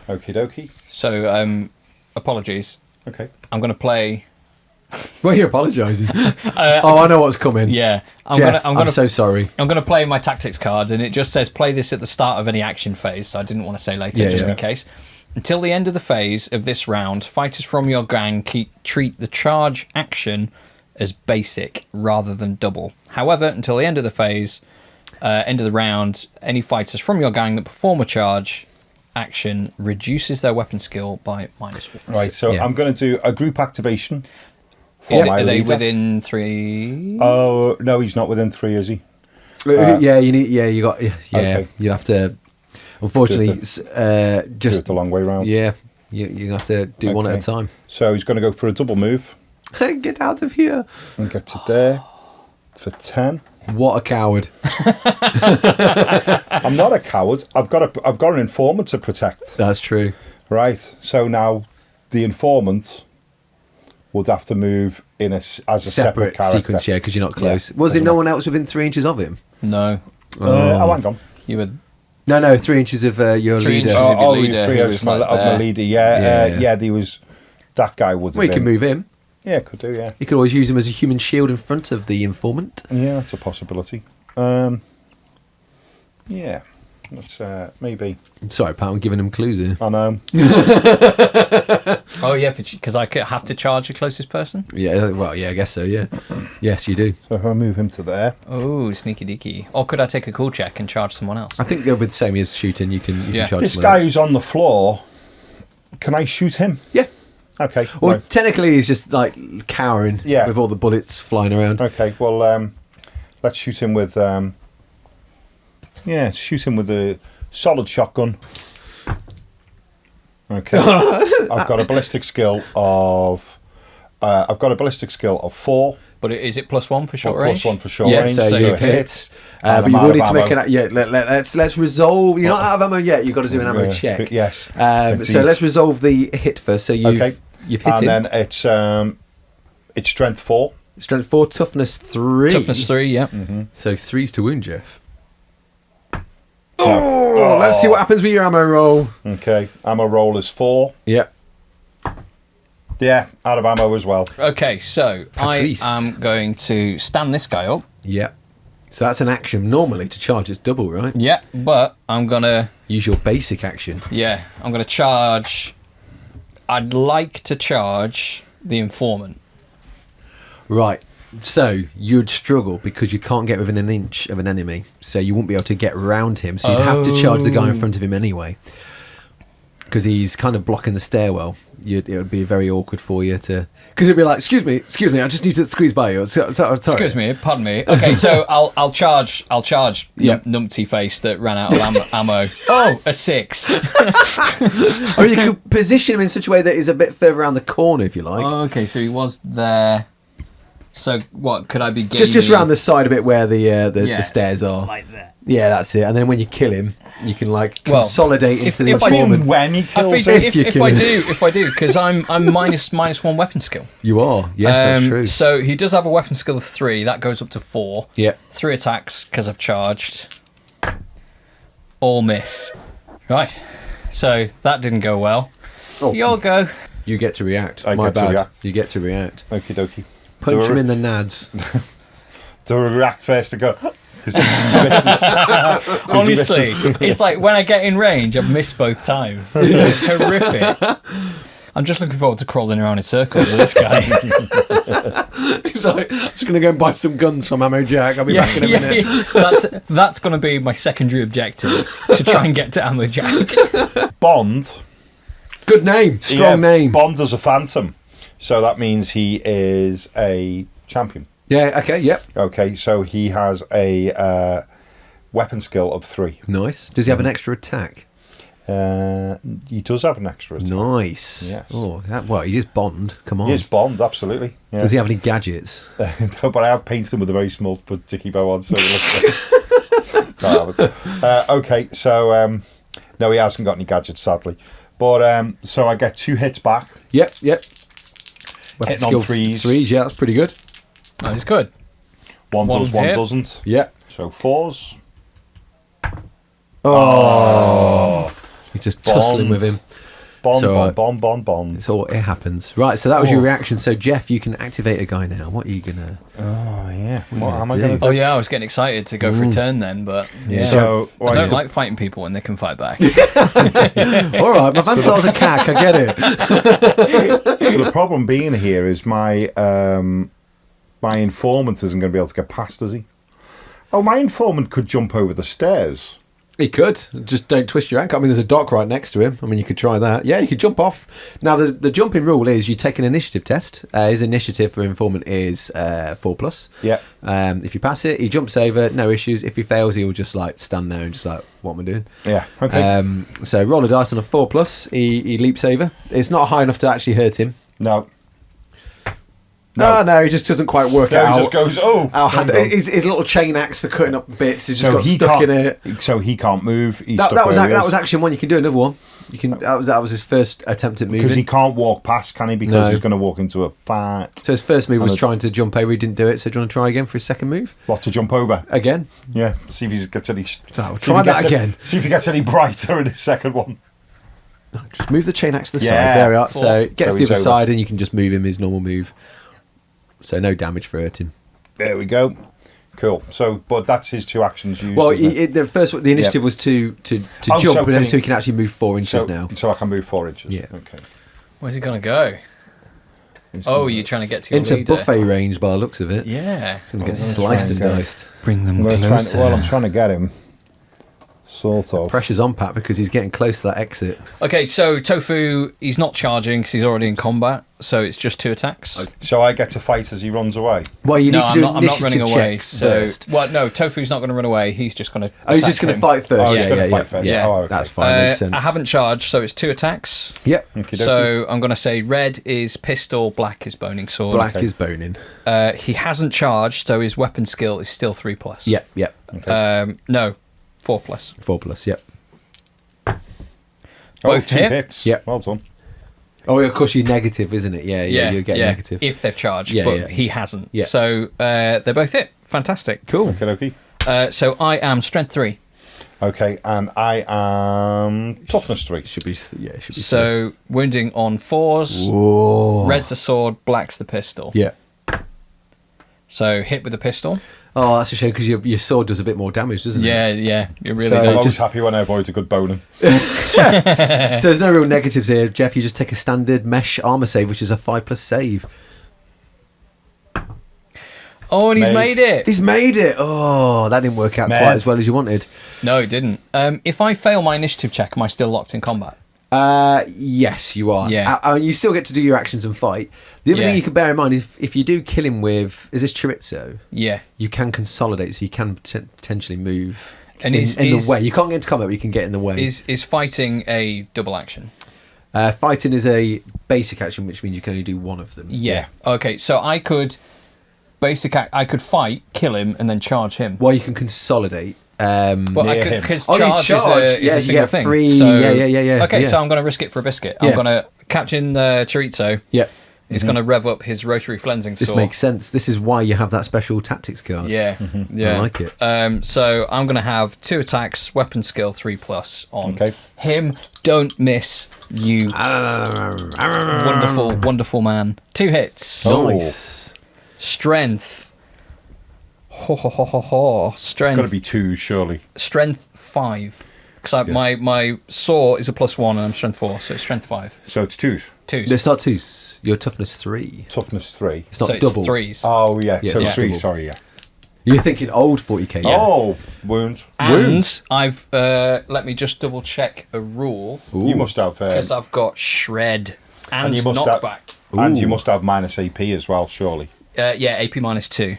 Okie dokie.
So, apologies.
Okay.
I'm going to play.
Well, you're apologising. I know what's coming.
Yeah,
Jeff, I'm so sorry.
I'm going to play my tactics card, and it just says play this at the start of any action phase. So I didn't want to say later,
Yeah,
just
yeah.
in case. Until the end of the phase of this round, fighters from your gang treat the charge action as basic rather than double. However, until the end of the phase, end of the round, any fighters from your gang that perform a charge action reduces their weapon skill by -1.
Right. So
Yeah.
I'm going to do a group activation.
Are they
leader.
within 3?
Oh no, he's not within 3, is he?
Yeah, you need. Yeah, you got. Yeah,
Okay.
you'd have to. Unfortunately,
Do it
just
the long way round.
yeah, you have to do one at a
Okay.
time.
So he's going to go for a double move
Get out of here!
and get to there for 10.
What a coward!
I'm not a coward. I've got an informant to protect.
That's true.
Right. So now the informant would have to move in as a separate character.
sequence, yeah, because you're not close.
Yeah,
Was there
doesn't
no
matter.
one else within 3 inches of him?
No,
Hang on.
you were.
No, 3 inches of your
3
leader.
inches.
Oh,
of your
oh,
leader
three
who
of
was
my,
like
of my
there.
leader.
Yeah.
Yeah. There was that guy would have
Well, you can
been.
move him.
Yeah, could do. Yeah.
You could always use him as a human shield in front of the informant.
Yeah, that's a possibility. Yeah. That's maybe.
Sorry, Pat, I'm giving him clues here.
I know.
Oh yeah, because I could have to charge the closest person.
Yeah, well, yeah, I guess so. Yeah, yes, you do.
So if I move him to there.
Oh, sneaky deaky. Or could I take a cool check and charge someone else?
I think they'll be the same as shooting. You can charge
This
someone
guy
else.
who's on the floor, can I shoot him?
Yeah.
Okay.
Well,
right.
technically, he's just like cowering with all the bullets flying around.
Okay. Well, let's shoot him with. Shoot him with a solid shotgun. Okay. I've got a ballistic skill of. I've got a ballistic skill of 4.
But is it +1 for short
Plus
range?
1 for short
Yeah,
range.
so you've
hit.
But you will need to make an. Yeah, let's resolve. You're not out of ammo yet. You've got to do an ammo check.
Yes.
So let's resolve the hit first. So you've hit
and
him.
then it's strength 4.
Strength 4, toughness 3.
Toughness 3, yeah.
So 3's to wound Jeff. Oh, let's see what happens with your ammo roll.
Okay. Ammo roll is 4.
Yep.
Yeah, out of ammo as well.
Okay, so
Patrice.
I am going to stand this guy up.
Yep. So that's an action. Normally to charge it's double, right?
Yeah, but I'm gonna
Use your basic action.
I'm gonna charge. I'd like to charge the informant.
Right. So you'd struggle because you can't get within an inch of an enemy, so you won't be able to get around him. So you'd have to charge the guy in front of him anyway, because he's kind of blocking the stairwell. It would be very awkward for you to, because it'd be like, excuse me, I just need to squeeze by you. Sorry.
Excuse me, pardon me. Okay, so I'll charge
Yep.
numpty face that ran out of ammo. Oh, a 6.
Or you could position him in such a way that he's a bit further around the corner, if you like.
Okay, so he was there. So what could I be getting?
Just round the side a bit where the stairs are.
like that.
Yeah, that's it. And then when you kill him, you can consolidate into the
if I
informant.
When he
I
kills
think
him.
if I do, because I'm minus 1 weapon skill.
You are. Yes, that's true.
So he does have a weapon skill of 3. That goes up to 4.
Yeah.
3 attacks because I've charged. All miss. Right. So that didn't go well.
Oh.
Your go.
You get to react.
I
My
get to
bad.
react.
You get to react.
Okie dokie.
Punch him in the nads.
Do I react first to go?
Honestly, it's like when I get in range, I've missed both times. This is horrific. I'm just looking forward to crawling around in circles with this guy.
He's like, I'm just going to go and buy some guns from Ammo Jack. I'll be back in a minute.
Yeah. That's going to be my secondary objective, to try and get to Ammo Jack.
Bond.
Good name. Strong name.
Bond is a phantom. So that means he is a champion.
Yeah, okay, yep.
Okay, so he has a weapon skill of 3.
Nice. Does he have an extra attack?
He does have an extra attack.
Nice.
Yes.
Oh, he is Bond. Come on.
He is Bond, absolutely. Yeah.
Does he have any gadgets?
No, but I have painted him with a very small dicky bow on, so it looks like... okay, so... no, he hasn't got any gadgets, sadly. But, so I get 2 hits back.
Yep.
Hitting on 3s.
3s, yeah, that's pretty good.
That is good.
One does, one
hit.
doesn't.
Yep.
So 4s.
Oh. He's just tussling with him.
Bond.
So it happens. Right, so that was your reaction. So, Jeff, you can activate a guy now. What are you going to...
Oh, yeah. What am I
do?
going to do?
Oh yeah, I was getting excited to go for a turn then, but
Yeah.
So,
I don't like fighting people when they can fight back.
All right, my Vansal's a cack. I get it.
So the problem being here is my informant isn't going to be able to get past, is he? Oh, my informant could jump over the stairs.
He could. Just don't twist your ankle. I mean, there's a dock right next to him. I mean, you could try that. Yeah, you could jump off. Now, the jumping rule is you take an initiative test. His initiative for informant is 4+.
Yeah.
If you pass it, he jumps over, no issues. If he fails, he'll just stand there and just what am I doing?
Yeah. Okay.
So roll a dice on a 4+. He leaps over. It's not high enough to actually hurt him.
No.
No, he just doesn't quite work
No,
out.
he just goes,
His little chain axe for cutting up bits. He's just
So
got
he
stuck in
can't-
it.
So he can't move. He's
That
stuck
was
where he
that
is.
was action 1. You can do another one. You can. That was his first attempt at moving.
Because he can't walk past, can he? Because
No.
he's going to walk into a fight.
So his first move was
And
trying to jump over. He didn't do it. So do you want to try again for his second move?
What, to jump over?
Again?
Yeah. See if he gets any...
So try that again.
See if he gets any brighter in his second one.
Just move the chain axe to the
Yeah.
side. There we are. So gets
So
to the
he's
other
over.
side and you can just move him his normal move. So no damage for hurting.
There we go. Cool. So, but that's his 2 actions used.
Well,
isn't it?
the initiative was to
Oh,
jump,
so
but then
can
so he can actually move 4 inches now.
So I can move 4 inches.
Yeah.
Okay.
Where's he gonna go? Oh, you're trying to get to your
Into
leader.
buffet range by the looks of it.
Yeah.
It's going to get sliced and diced.
Bring them
I'm trying to get him. Sort of.
Pressure's on Pat because he's getting close to that exit.
Okay, so Tofu, he's not charging because he's already in combat, so it's just 2 attacks.
So I get to fight as he runs away.
Well, you need
No,
to do
I'm not running
initiative
away.
checks
So,
first.
well, no, Tofu's not going to run away. He's just going to.
Oh, he's just going to fight first.
Oh, he's gonna fight first.
Yeah.
Oh, okay.
That's fine. Makes sense.
I haven't charged, so it's 2 attacks.
Yep.
Okey-dokey.
So I'm going to say red is pistol, black is boning sword.
Black is boning.
He hasn't charged, so his weapon skill is still 3+.
Yep.
No, 4+.
4+. Yep.
Both
2
hit?
hits.
Yep.
Well done.
Oh, of course, you're negative, isn't it? Yeah. You get negative.
If they've charged,
Yeah,
but
yeah.
he hasn't.
Yeah.
So they both hit. Fantastic.
Cool.
Okay.
So I am strength 3.
Okay, and I am toughness 3.
Should be. Should be.
So wounding on 4s.
Whoa.
Red's the sword, black's the pistol.
Yeah.
So hit with the pistol.
Oh, that's a shame because your sword does a bit more damage, doesn't it?
Yeah, it really
So
I'm
does.
always happy when I avoid a good boning.
So there's no real negatives here, Jeff. You just take a standard mesh armor save, which is a 5+ save.
Oh, and he's
Made.
made it.
He's made it. Oh, that didn't work out
Mad.
quite as well as you wanted.
No, it didn't. If I fail my initiative check, am I still locked in combat?
Yes, you are.
Yeah.
You still get to do your actions and fight. The other
Yeah.
thing you can bear in mind is if you do kill him with, is this chorizo?
Yeah.
You can consolidate, so you can potentially move
And
in
is-
the
is-
way. You can't get into combat, but you can get in the way.
Is fighting a double action?
Fighting is a basic action, which means you can only do one of them.
Yeah. Okay, so I could I could fight, kill him, and then charge him.
Well, you can consolidate.
Well, I
Near
could
him.
because
Oh, you
charge
charge.
is
Yeah,
a
you
single
get
thing.
free-
So,
yeah,
Okay,
yeah.
so I'm going to risk it for a biscuit.
Yeah.
I'm going to Captain Chorizo.
Yeah.
He's going to rev up his rotary flensing
This
sword.
makes sense. This is why you have that special tactics card.
Yeah, yeah.
I like it.
So I'm going to have 2 attacks, weapon skill 3+ on
Okay.
him. Don't miss, you wonderful, wonderful man. 2 hits.
Oh.
Nice.
Strength. Strength.
It's got to be 2, surely.
Strength 5. Because my saw is a +1 and I'm strength 4, so it's strength 5.
So it's 2s.
2s.
It's not 2s. Your toughness 3.
Toughness 3.
It's not
so
double.
it's 3s.
Oh, yeah.
Yeah,
So
it's
3,
double.
sorry, yeah.
You're thinking old 40k. Yeah.
Oh, wounds.
And I've let me just double check a rule
You must have...
because I've got shred and,
you must
knockback.
and you
Ooh.
must have minus AP as well, surely.
Yeah, AP -2.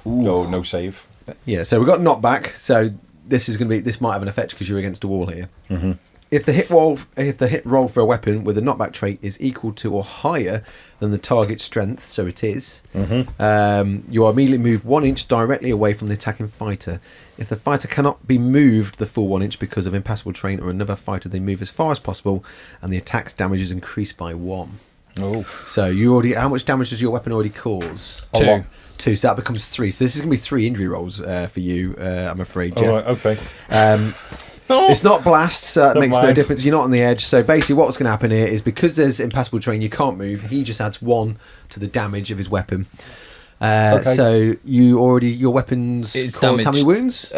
No save.
Yeah. So we've got knockback. So this is going to be. This might have an effect because you're against a wall here. Mm-hmm. If the hit roll for a weapon with a knockback trait is equal to or higher than the target's strength, so it is, you are immediately moved 1 inch directly away from the attacking fighter. If the fighter cannot be moved the full 1 inch because of impassable terrain or another fighter, they move as far as possible, and the attack's damage is increased by 1.
Oh.
So you already. How much damage does your weapon already cause?
A lot.
2. So that becomes 3. So this is going to be 3 injury rolls for you. I'm afraid, Jeff.
All right, okay.
It's not blast, so that
Never
makes no
mind.
difference. You're not on the edge. So basically, what's going to happen here is because there's impassable terrain, you can't move. He just adds 1 to the damage of his weapon. So your weapons
It's
cause how many
damaged.
wounds?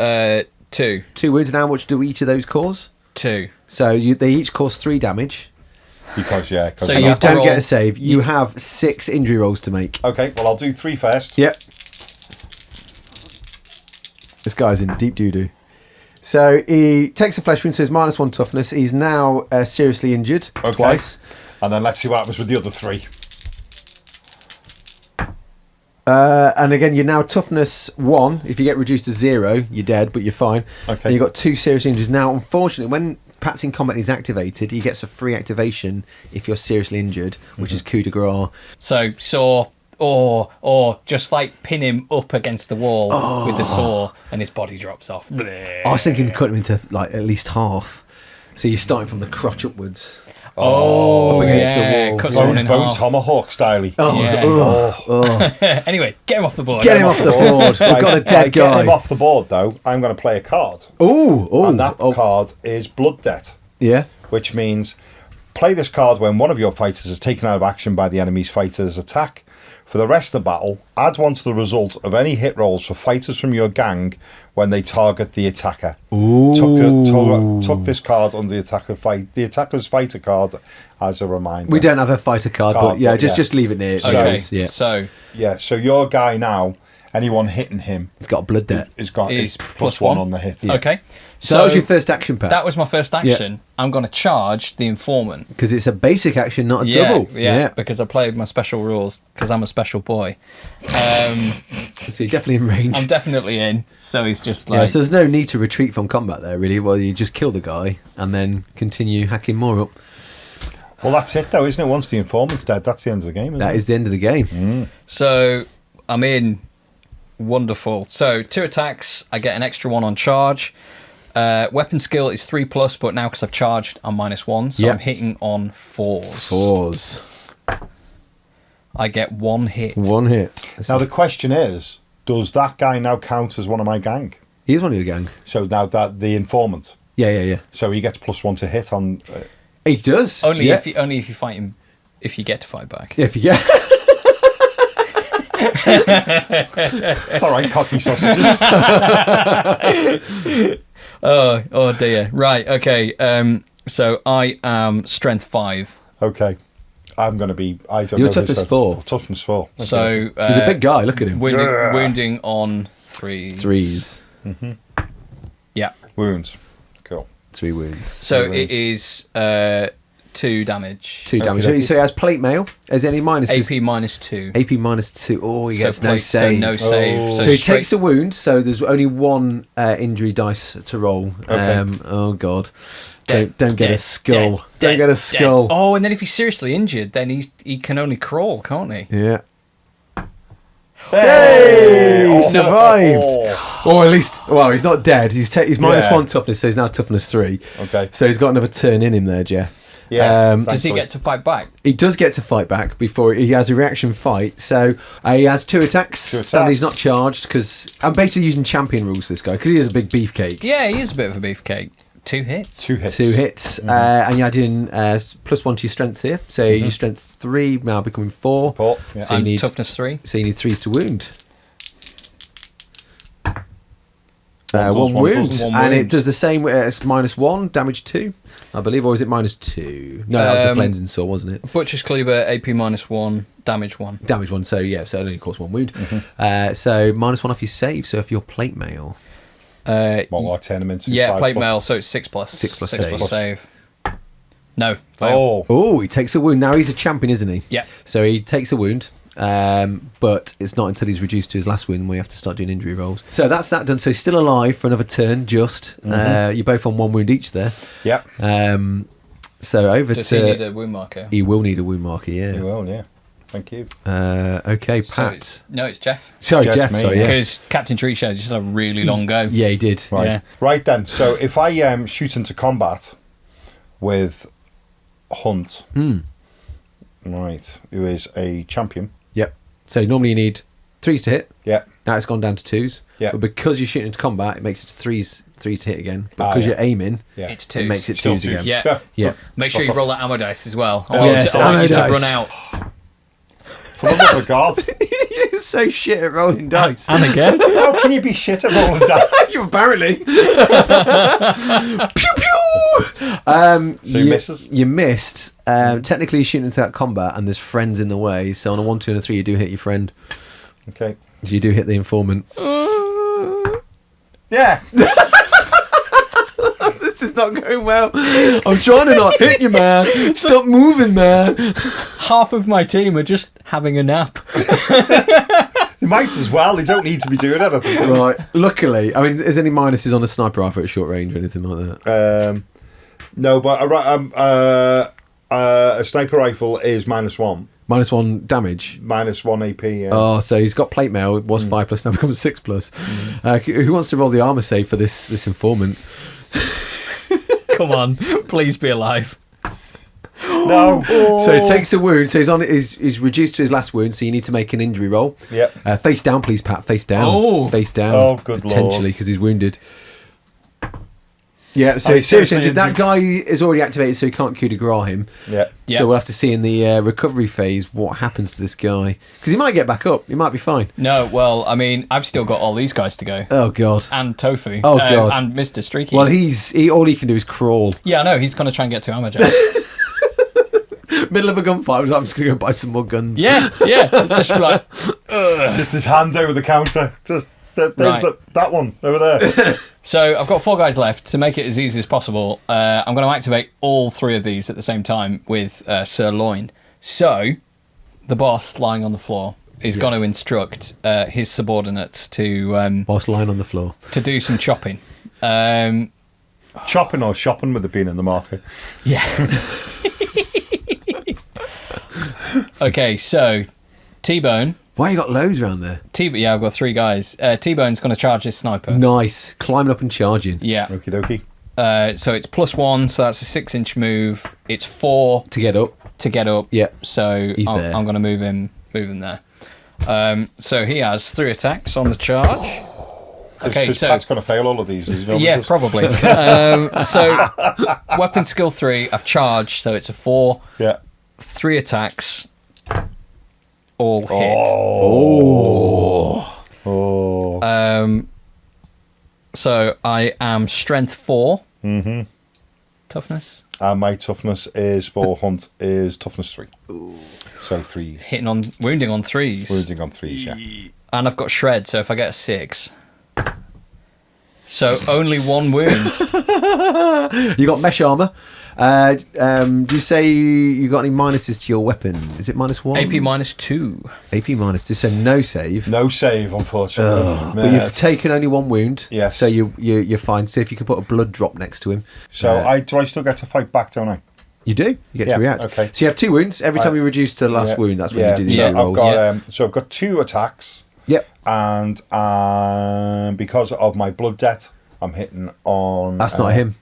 2.
2 wounds. And how much do each of those cause?
2.
So they each cause 3 damage.
Because, yeah. 'cause
So
And
you
you
have to
don't
roll-
get a save. You have 6 injury rolls to make.
Okay, well, I'll do 3 first.
Yep. This guy's in deep doo-doo. So he takes a flesh wound, so he's -1 toughness. He's now seriously injured twice.
And then let's see what happens with the other 3.
And again, you're now toughness 1. If you get reduced to 0, you're dead, but you're fine.
Okay.
And you've got 2 serious injuries. Now, unfortunately, when Pat's in combat is activated, he gets a free activation if you're seriously injured, which is coup de grace.
So saw or just like pin him up against the wall with the saw and his body drops off.
I was thinking cut him into like at least half. So you're starting from the crotch upwards.
Oh,
Up against the
yeah,
wall.
cuts someone in
Bone
half.
tomahawk style.
Yeah. Anyway, get him off the board.
Get him off the board. We've got a dead
Get
guy.
him off the board, though. I'm going to play a card. And that card is Blood Debt,
Yeah.
which means play this card when one of your fighters is taken out of action by the enemy's fighter's attack. For the rest of the battle, add 1 to the result of any hit rolls for fighters from your gang when they target the attacker. Took this card on the attacker's fighter card as a reminder.
We don't have a fighter card, but yeah, just leave it near.
Okay,
Yeah.
So your guy now, anyone hitting him,
It's got a blood debt.
is plus
plus
1
1
on the hit.
Okay.
So that was your first action, Pat.
That was my first action. I'm going to charge the informant.
Because it's a basic action, not a double.
Yeah, because I played my special rules because I'm a special boy.
So you're definitely in range.
I'm definitely in. So he's just like...
Yeah, so there's no need to retreat from combat there, really. Well, you just kill the guy and then continue hacking more up.
Well, that's it, though, isn't it? Once the informant's dead, that's the end of the game, isn't
That
it?
is the end of the game.
So I'm in. Wonderful. So 2 attacks. I get an extra 1 on charge. Weapon skill is 3+, but now because I've charged, I'm -1. So I'm hitting on 4s.
4s.
I get 1 hit.
1 hit.
Now, the question is, does that guy now count as one of my gang?
He's one of your gang.
So now that the informant,
Yeah.
so he gets +1 to hit on...
He does.
Only
yeah.
if you fight him, if you get to fight back.
Yeah, if you get...
All right, cocky sausages.
Oh dear. Right. Okay. So I am strength 5.
Okay. I'm going to be... I don't
Your
know
toughness 4.
Toughness 4. Okay.
So
He's a big guy, look at him.
wounding on 3s.
3s.
Yeah.
Wounds. Cool.
3 wounds.
So it is 2 damage.
2 damage.
Okay.
So he has plate mail. Has any minuses?
AP -2.
AP -2. Oh, he gets no
plate-
save.
So no save.
So he
straight-
takes a wound, so there's only 1 injury dice to roll.
Okay.
Oh, God.
Dead,
Don't get a
dead,
skull.
dead,
Don't get a
dead.
skull.
Oh, and then if he's seriously injured, then he can only crawl, can't he?
Yeah.
Hey!
He survived.
Oh.
Or at least, well, he's not dead. He's minus
Yeah.
1 toughness, so he's now toughness 3.
Okay.
So he's got another turn in him there, Jeff.
Yeah.
Does he get to fight back?
He does get to fight back before he has a reaction fight. So he has 2 attacks.
2 attacks.
Sadly, he's not charged because I'm basically using champion rules for this guy because he is a big beefcake.
Yeah, he is a bit of a beefcake. 2 hits.
2 hits.
2 hits, and you add in +1 to your strength here. So your strength 3 now becoming 4.
4. Yeah.
So you
And
need
toughness 3.
So you need 3s to wound.
One does,
one
one
wound,
doesn't.
and it does the same. It's -1, damage 2, I believe, or is it -2? No, that was the cleansing saw, wasn't it?
Butcher's Cleaver, AP -1, damage 1.
Damage 1, so yeah, so it only costs 1 wound. So -1 off your save. So if you're plate mail,
Well, I turn him into
Yeah,
5
plate
plus.
mail, so it's 6+.
6 plus
6
save.
plus save. No, fail.
Oh.
he takes a wound. Now he's a champion, isn't he?
Yeah.
So he takes a wound. But it's not until he's reduced to his last wound we have to start doing injury rolls. So that's that done. So he's still alive for another turn. Just you're both on 1 wound each there.
Yep.
So over
Does
to
he need a wound marker?
he will need a wound marker. Yeah.
You will, yeah. Thank you.
Okay,
So
Pat.
it's Jeff.
Sorry,
Jeff's
Jeff.
me,
Sorry,
yeah.
yes.
Because Captain Tree Show just had a really long go.
Yeah, he did.
Right.
Yeah.
Right then. So if I shoot into combat with Hunt, right, who is a champion.
Yep. So normally you need 3s to hit.
Yeah.
Now it's gone down to 2s.
Yeah.
But because you're shooting into combat, it makes it 3s to hit again. But
Ah,
because
yeah.
you're aiming,
Yeah.
It's
it
2s.
makes it
Still
2s again.
Yeah.
Yeah.
Make sure you roll that ammo dice as well. I
Oh,
want
yes,
you to, I want you to
ammo dice.
run out.
For the love of God.
You're so shit at rolling dice.
And again.
How can you be shit at rolling dice?
You apparently. Pew pew.
So you misses?
You missed. Technically, you're shooting into that combat, and there's friends in the way. So on a 1, 2, and a 3, you do hit your friend.
Okay.
So you do hit the informant.
Yeah.
This is not going well. I'm trying to not hit you, man. Stop moving, man.
Half of my team are just having a nap.
They might as well. They don't need to be doing anything.
Right. Luckily, I mean, is any minuses on a sniper rifle at short range or anything like that?
No, but a sniper rifle is -1.
-1 damage.
-1 AP. Yeah.
Oh, so he's got plate mail. It was 5+, now becomes 6+. Who wants to roll the armor save for this informant?
Come on, please be alive.
No.
So he takes a wound. So he's reduced to his last wound. So you need to make an injury roll.
Yep.
Face down, please, Pat. Face down.
Oh.
Face down.
Oh, good
potentially
lord.
because he's wounded. Yeah, so
I mean,
seriously,
seriously,
that guy is already activated, so he can't coup de grace him.
Yeah.
Yeah.
So we'll have to see in the recovery phase what happens to this guy. Because he might get back up. He might be fine.
No, well, I mean, I've still got all these guys to go.
Oh, God.
And Tofu.
Oh, God.
And Mr. Streaky.
Well, all he can do is crawl.
Yeah, I know. He's going to try and get to Amajan.
Middle of a gunfight, I'm just going to go buy some more guns.
yeah. It's just like,
Just his hand over the counter. Just there's
Right.
that one over there.
So I've got 4 guys left. To make it as easy as possible, I'm going to activate all 3 of these at the same time with Sirloin. So the boss lying on the floor is going to instruct his subordinates to
Boss lying on the floor.
do some chopping.
Chopping or shopping with it being in the market.
Yeah. Okay, so T-Bone.
Why you got loads around there?
Yeah, I've got 3 guys. T-Bone's going to charge his sniper.
Nice. Climbing up and charging.
Yeah.
Okie dokie.
So it's +1, so that's a 6-inch move. It's 4
To get up.
to get up.
Yeah.
So
He's
I'm
there.
going to move him there. So he has 3 attacks on the charge. Okay,
Because
so
Pat's going to fail all of these. As you know,
yeah,
because-
probably. So weapon skill 3, I've charged, so it's a 4.
Yeah.
3 attacks, all hit.
Oh.
So I am strength 4.
Mm-hmm.
Toughness.
And my toughness is for hunt is toughness 3. So 3s.
Wounding on 3s.
Wounding on 3s, yeah.
And I've got shred, so if I get a 6. So only 1 wound.
You got mesh armor. Do you say you got any minuses to your weapon? Is it -1?
AP -2.
AP -2, so no save.
No save, unfortunately.
But you've taken only 1 wound.
Yes.
So you're fine. So if you can put a blood drop next to him.
So do I still get to fight back, don't I?
You do. You get
Yeah,
to react.
okay.
So you have 2 wounds. Every time you reduce to the last wound, that's when you do the
so
eight rolls.
I've got 2 attacks.
Yep.
And because of my blood debt, I'm hitting on.
That's not him.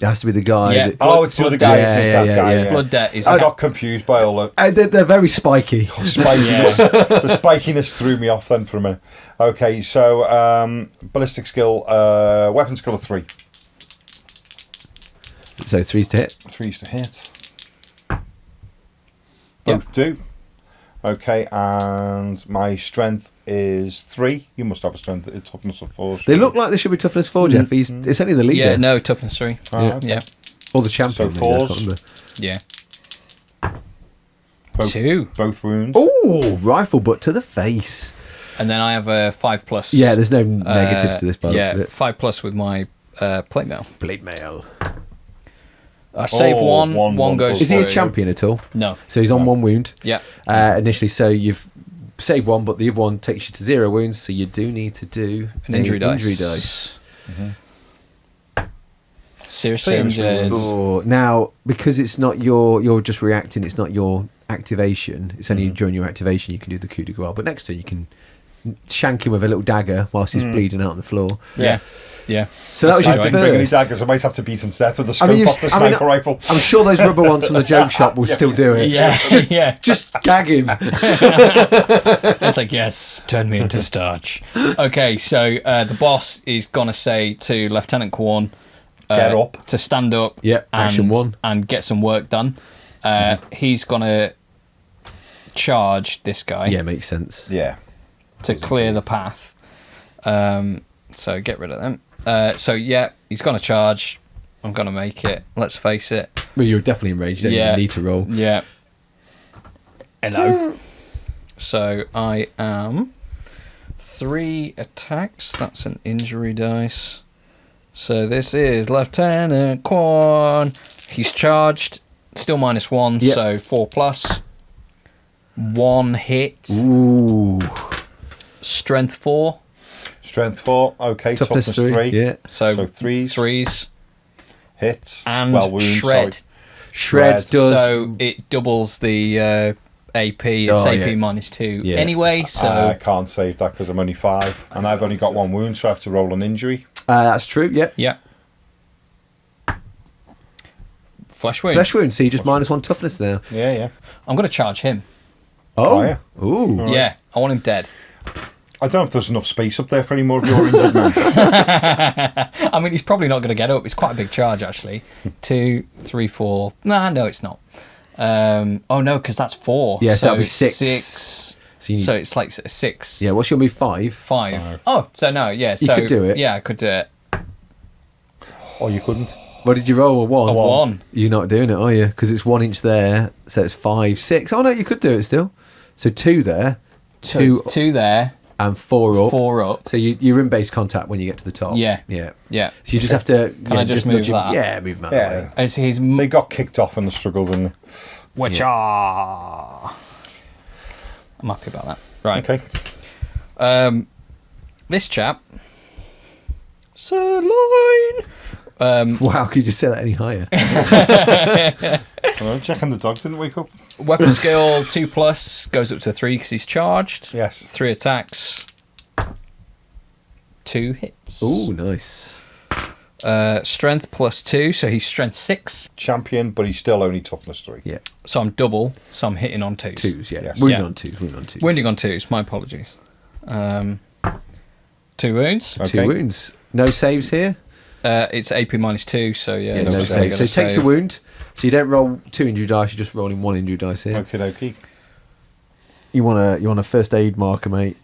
It has to be the guy.
Yeah.
that-
It's the other guy.
debt.
It's that guy, yeah.
Blood debt is
I got confused by all the
they're very spiky.
spikiness. The spikiness threw me off then for a minute. Okay, so ballistic skill, weapon skill of 3.
So 3's to hit.
3's to hit. Both do. Okay, and my strength is 3. You must have a strength, a toughness of 4.
They look like they should be toughness 4, Jeff. It's only the leader.
Yeah, no, toughness 3.
Okay.
Yeah.
Or the champion.
So
maybe, I
4s.
can't remember.
Yeah.
Both,
2.
Both wounds.
Oh, rifle butt to the face.
And then I have a 5+.
Yeah, there's no negatives to this by the looks
Yeah,
of it.
5+ with my plate mail.
Blade mail.
I save 1. One goes
Is he a
through.
champion at all?
No.
So he's on 1 wound.
Yeah.
Initially, so you've saved 1, but the other one takes you to 0 wounds, so you do need to do
An injury dice.
Injury dice.
Seriously
Seriously
injured.
Oh, now, because it's not you're just reacting, it's not your activation, it's only during your activation you can do the coup de grace, but next turn you can shank him with a little dagger whilst he's bleeding out on the floor.
Yeah. Yeah.
So that was
I
your
didn't bring any
first.
daggers. I might have to beat him to death with a
I
scope
mean,
off the sniper rifle.
I'm sure those rubber ones from the joke shop will still do it.
Yeah. Yeah.
Just gag him.
It's like, yes, turn me into starch. Okay, so the boss is going to say to Lieutenant Kwon
Get up.
to stand up
Yeah, action 1.
and get some work done. He's going to charge this guy
Yeah, makes sense.
Yeah.
to clear the path. So get rid of them. So yeah, he's going to charge. I'm going to make it. Let's face it.
Well, you're definitely enraged. You don't even need to roll.
Yeah. Hello. So I am 3 attacks. That's an injury dice. So this is Lieutenant Kwon. He's charged. Still -1,
Yep.
so 4+. 1 hit.
Ooh.
Strength 4.
Strength 4. Okay.
Toughness 3. Yeah.
So
3s.
3s.
Hits.
And
wounds,
shred.
sorry.
Shred does.
So it doubles the AP. It's
Oh,
AP
yeah.
-2
Yeah.
anyway. So
I can't save that because I'm only 5. And I've only got 1 wound, so I have to roll an injury.
That's true, yeah.
yeah. Flesh wound.
Flesh wound, so you just -1 toughness now.
Yeah, yeah.
I'm going to charge him.
Oh, yeah.
Ooh.
Yeah, I want him dead.
I don't know if there's enough space up there for any more of your injured men.
I mean, he's probably not going to get up. It's quite a big charge, actually. 2, 3, 4. No, it's not. Oh, no, because that's 4.
Yeah, so that'll be 6.
6.
So, you need,
So it's like 6.
yeah, what's your move? 5?
5. Oh, so no, yeah.
You
So,
could do it.
Yeah, I could do it.
Or you couldn't.
What did you roll? A 1?
A 1.
You're not doing it, are you? Because it's 1 inch there, so it's 5, 6. Oh no, you could do it still. So 2 there,
So
2
it's 2 there,
and 4 up.
4 up.
So you're in base contact when you get to the top.
Yeah.
Yeah.
Yeah.
So you just have to.
Can I just move
nudge him-
that?
Yeah, move him out
Yeah.
of the way.
As he's
They got kicked off in the struggle, didn't they?
which are. I'm happy about that. Right.
Okay.
This chap. Sirloin.
Wow, could you say that any higher?
Hello, checking the dogs didn't wake up.
Weapon skill 2+, goes up to 3 because he's charged.
Yes.
3 attacks. 2 hits.
Oh, nice.
Strength +2, so he's strength 6.
Champion, but he's still only toughness 3.
Yeah.
So I'm double, so I'm hitting on 2s.
2s, yeah.
Yes.
Wounding
Yeah.
on 2s, wounding on 2s.
Wounding on 2s, my apologies. 2 wounds.
Okay.
2 wounds. No saves here?
It's AP -2, so yeah.
Yeah,
it's
no
just
saves. So
gonna
he takes a
save.
wound. So you don't roll 2 injury dice, you're just rolling 1 injury dice here.
Okie dokie.
You want a first aid marker, mate?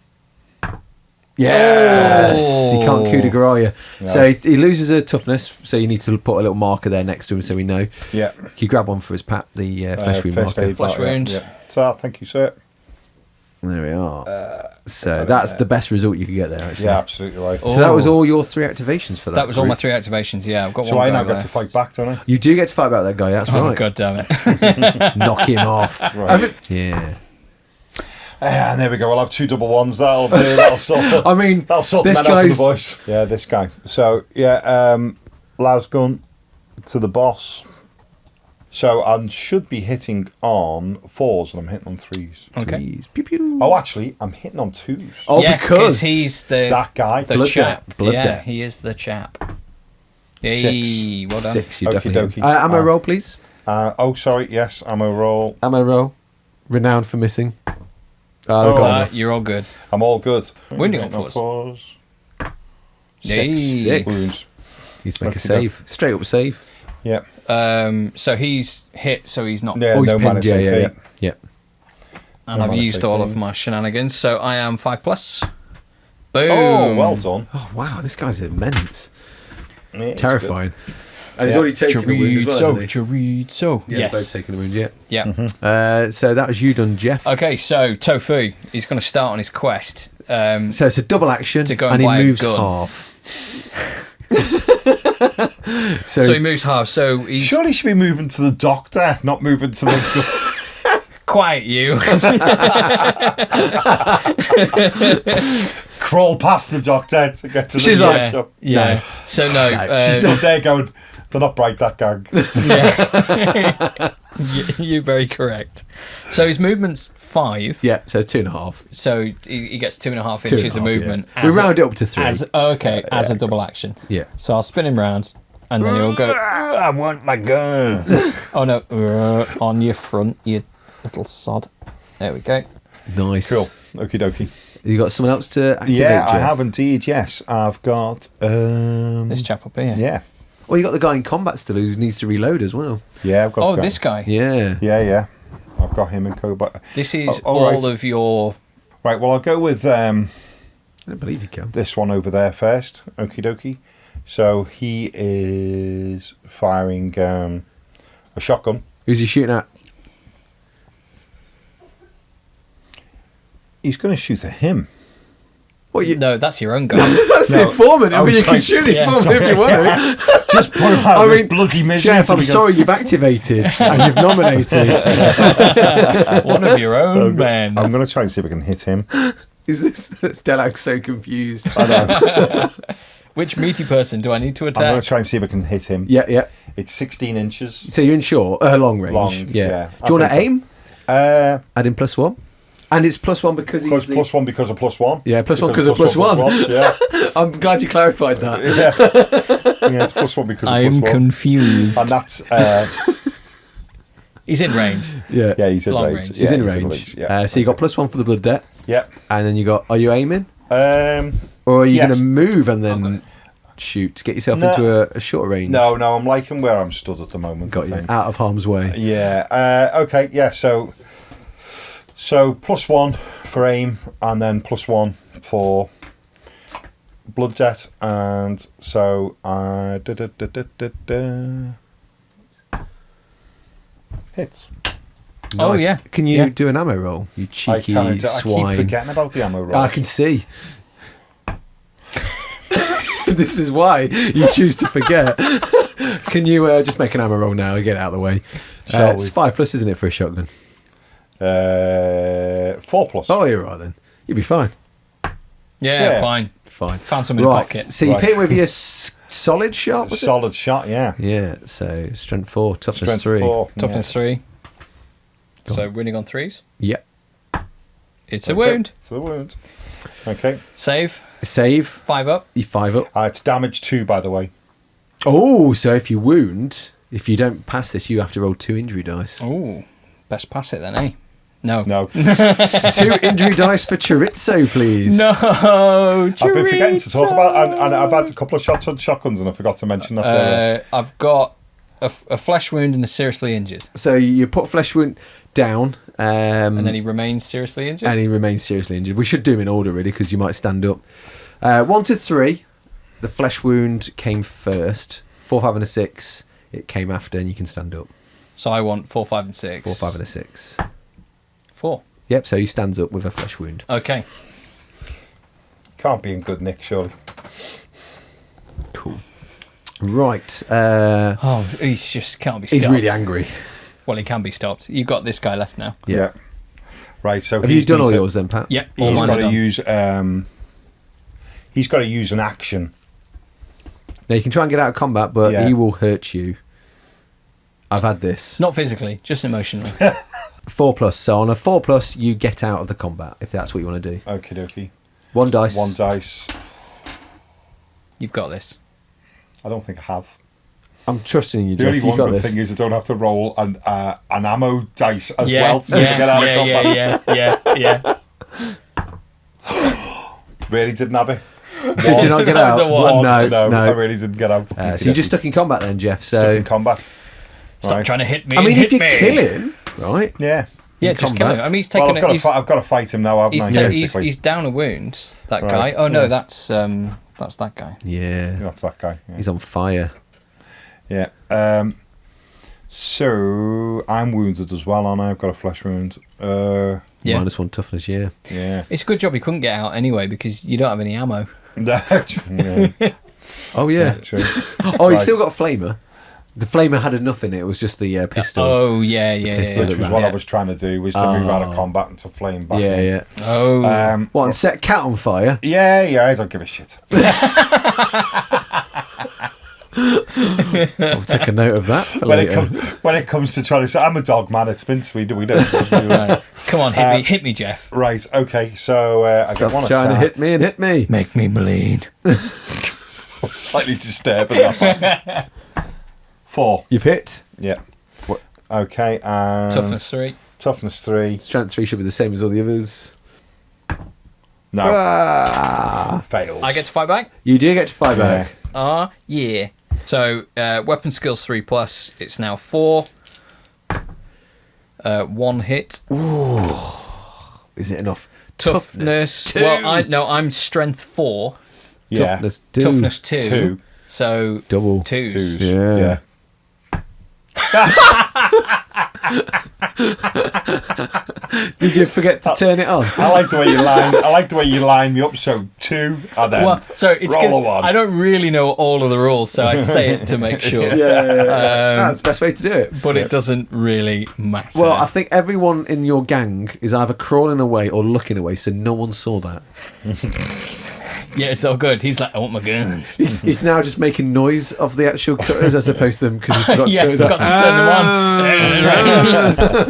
Yes! He can't coup de grace.
No.
So he loses a toughness, so you need to put a little marker there next to him so we know.
Yeah.
Can you grab one for his pat, the flesh wound
First
marker?
aid
Flesh
marker,
wound.
Yeah. So, thank you, sir.
There we are. So that's the best result you could get there, actually.
Yeah, absolutely right.
Oh.
So that was all your 3 activations for that.
That was all my
group.
3 activations, yeah. I've got
So
one
I
guy
now get
left.
to fight back, don't I?
You do get to fight about that guy, that's
Oh,
right.
god damn it.
Knock him off.
Right.
Yeah.
And there we go. I'll have 2 double ones. That'll do. That'll sort of.
I mean,
That'll sort
this
the men out for the
guy's-
boys. Yeah, this guy. So yeah, Laz gun to the boss. So I should be hitting on 4s, and I'm hitting on 3s.
Okay.
Please. Pew, pew.
Oh, actually, I'm hitting on 2s.
Oh,
yeah,
because
he's the
That guy.
the
Blood
chap.
debt, blood
yeah,
debt.
he is the chap.
6.
Hey, well done.
6, you
Okie
definitely.
dokie.
Ammo roll, please.
Oh, sorry. Yes, ammo roll.
Ammo roll. Renowned for missing.
Oh,
got enough.
You're all good.
I'm all good.
Wounding on
Hitting
4s.
4s.
Hey.
6.
Wounds.
He's make a
Okie
save. Straight up save.
Yeah.
So he's hit, so he's not.
Yeah.
Oh, he's
no
pinned.
minus
Yeah,
AP.
yeah, yeah. Yeah.
And
No
I've
minus
used all
AP.
of my shenanigans, so I am 5+. Boom.
Oh, well done.
Oh, wow. This guy's immense.
Yeah, it's
Terrifying. And he's
Yeah.
already taken a wound as well, hasn't he?
Chorizo.
Yeah,
Yes.
both taken a wound, yeah.
Yeah.
So that was you done, Jeff.
Okay, so Tofu, he's going to start on his quest.
So it's a double action,
To go
and
and
he
buy a
moves
gun.
half.
So he moves half. So
good.
he's
Surely he should be moving to the doctor, not moving to the.
quiet. You.
Crawl past the doctor to get to
She's
the
like,
shop.
Yeah. So no.
She's up there going, they're not bright, that gang.
You're very correct. So his movement's 5.
Yeah, so 2.5.
So he gets 2.5
2.5,
inches of movement.
yeah. We
as a-
round it up to 3.
As a double action.
Yeah.
So I'll spin him round, and then he'll go. I want my gun. Oh no! On your front, you little sod. There we go.
Nice.
Cool. Okie dokie.
You got someone else to activate?
Yeah, I
Jeff?
have indeed, yes. I've got.
This chap up here.
Yeah.
Well, you got the guy in combat still who needs to reload as well.
Yeah, I've got.
Oh, this guy.
Yeah.
Yeah. I've got him in Cobalt.
This is
Oh,
all
right.
of your.
Right, well, I'll go with
I don't believe you can.
this one over there first. Okie dokie. So he is firing a shotgun.
Who's he shooting at?
He's going to shoot at him.
What you?
No, that's your own gun.
That's the
No.
informant. I
Oh,
mean, you
sorry.
can shoot the
Yeah,
informant if you want to.
Just put him out
I
of his
mean,
bloody misery.
Jeff,
till
I'm
he goes-
sorry you've activated and you've nominated.
One of your own men.
I'm going to try and see if I can hit him.
Is this Delaque so confused?
I know.
Which meaty person do I need to
I'm going
attack?
to try and see if I can hit him.
Yeah.
It's 16 inches.
So you're in short, long range.
Long,
yeah.
yeah.
Do you want to
I think
aim? Add in +1, and it's +1 because he's
Plus,
the...
+1 because of +1.
Yeah, +1 because of +1.
Yeah.
I'm glad you clarified that.
Yeah, it's +1 because of
I'm
+1.
confused.
And that's
He's in range.
Yeah,
he's in
Long
range.
range.
Yeah,
he's in range.
Yeah.
So you got +1 for the blood debt,
Yeah.
and then you got. Are you aiming? Or are you
Yes.
going to move and then shoot to get yourself
No.
into a shorter range?
No, I'm liking where I'm stood at the moment.
Got
I
you
think.
out of harm's way.
Yeah. Okay. Yeah. So +1 for aim, and then +1 for blood debt, and so hits.
Oh,
Nice.
yeah.
Can you
Yeah.
do an ammo roll? You cheeky
I
swine.
keep forgetting about the ammo roll.
I can see. This is why you choose to forget. Can you just make an ammo roll now and get it out of the way?
Shall
It's
we?
5+, isn't it, for a shotgun?
4+.
Oh, you're right then. You'll be fine.
Yeah,
Yeah.
fine.
Fine.
Found some in the
Right.
pocket.
So you
Right.
hit with your solid shot, was it?
Solid shot. Yeah.
Yeah, so strength 4, toughness
Strength
3.
4.
Toughness 3. So winning on 3s.
Yep.
It's a wound.
It's a wound. Okay.
Save.
Save.
5 up.
You 5 up.
It's damage 2, by the way.
Oh, so if you wound, if you don't pass this, you have to roll 2 injury dice.
Ooh. Best pass it then, eh? No.
No.
2 injury dice for chorizo, please.
No.
I've been forgetting to talk about, and I've had a couple of shots on shotguns, and I forgot to mention that.
I've got a flesh wound and a seriously injured.
So you put flesh wound down,
And then he remains seriously injured.
and he remains seriously injured. We should do him in order, really, because you might stand up. 1 to 3, the flesh wound came first. 4, 5, and a 6, it came after, and you can stand up.
So I want 4, 5, and 6.
4, 5, and a 6.
4.
Yep, so he stands up with a flesh wound.
Okay.
Can't be in good nick, surely.
Cool. Right.
Oh, he's just can't be stopped.
He's really angry.
Well, he can be stopped. You've got this guy left now.
Yeah.
Right. So
Have you done all yours then, Pat?
Yeah. All
He's
mine
got
are
to
done.
use. He's got to use an action.
Now, you can try and get out of combat, but
Yeah.
he will hurt you. I've had this.
Not physically, just emotionally.
4+. So on a 4+, you get out of the combat, if that's what you want to do.
Okie dokie.
1 dice.
1 dice.
You've got this.
I don't think I have.
I'm trusting in you,
The
Jeff.
only
You
one
got
good
this.
thing is I don't have to roll an ammo dice as
yeah,
well to get out of combat.
yeah.
Really didn't have it.
Did you not get
That was
out?
a one.
No.
I really didn't get out.
So you're just stuck in combat then, Jeff.
stuck
So
in combat.
Stop
Right.
trying to hit me.
I mean,
and
if you
hit me.
kill him, right?
Yeah.
Yeah,
in
just kill
combat.
him. I mean, he's
Well,
taken.
I've got to fight him now, haven't I? Basically.
He's down a wound. That guy.
Right,
Oh no,
yeah.
that's that guy.
Yeah.
That's that guy. Yeah.
He's on fire.
Yeah. So I'm wounded as well, aren't I? I've got a flesh wound.
Yeah.
-1 toughness, yeah.
Yeah.
It's a good job he couldn't get out anyway because you don't have any ammo.
yeah.
Oh, yeah.
True.
Oh, he's
Right.
still got a flamer. The flamer had enough in it. It was just the pistol.
Oh yeah.
pistol.
Which was what I was trying to do, was to move out of combat and to flame back
Yeah,
in.
yeah.
Oh.
What, and set cat on fire?
Yeah, I don't give a shit.
I'll take a note of that for
when
later.
it comes to trying to say, I'm a dog man, it's been sweet, we don't.
Right. Come on, hit me, Jeff.
Right, okay, so I get one
Stop trying to
attack.
hit me and hit me.
Make me bleed.
Slightly disturbing that one. 4.
You've hit.
Yeah. Okay, and
Toughness 3.
Toughness 3.
Strength 3 should be the same as all the others.
No.
Ah.
Fails.
I get to fight back.
You do get to fight
Yeah.
back.
Yeah. So weapon skills 3+. It's now 4. 1 hit.
Is it enough?
Toughness.
2.
Well, I'm strength 4.
Yeah.
Toughness 2.
Toughness 2.
2.
So
Double.
2s.
2s.
Yeah. Did you forget to turn it on?
I like the way you line. I like the way you line me up. So 2, and then
Well, so it's
roll a
because
1.
I don't really know all of the rules, so I say it to make sure.
That's the best way to do it.
But it doesn't really matter.
Well, I think everyone in your gang is either crawling away or looking away, so no one saw that.
yeah, it's all good. He's like, I want my guns.
He's now just making noise of the actual cutters as opposed to them because he forgot to
Yeah,
turn
forgot
that.
to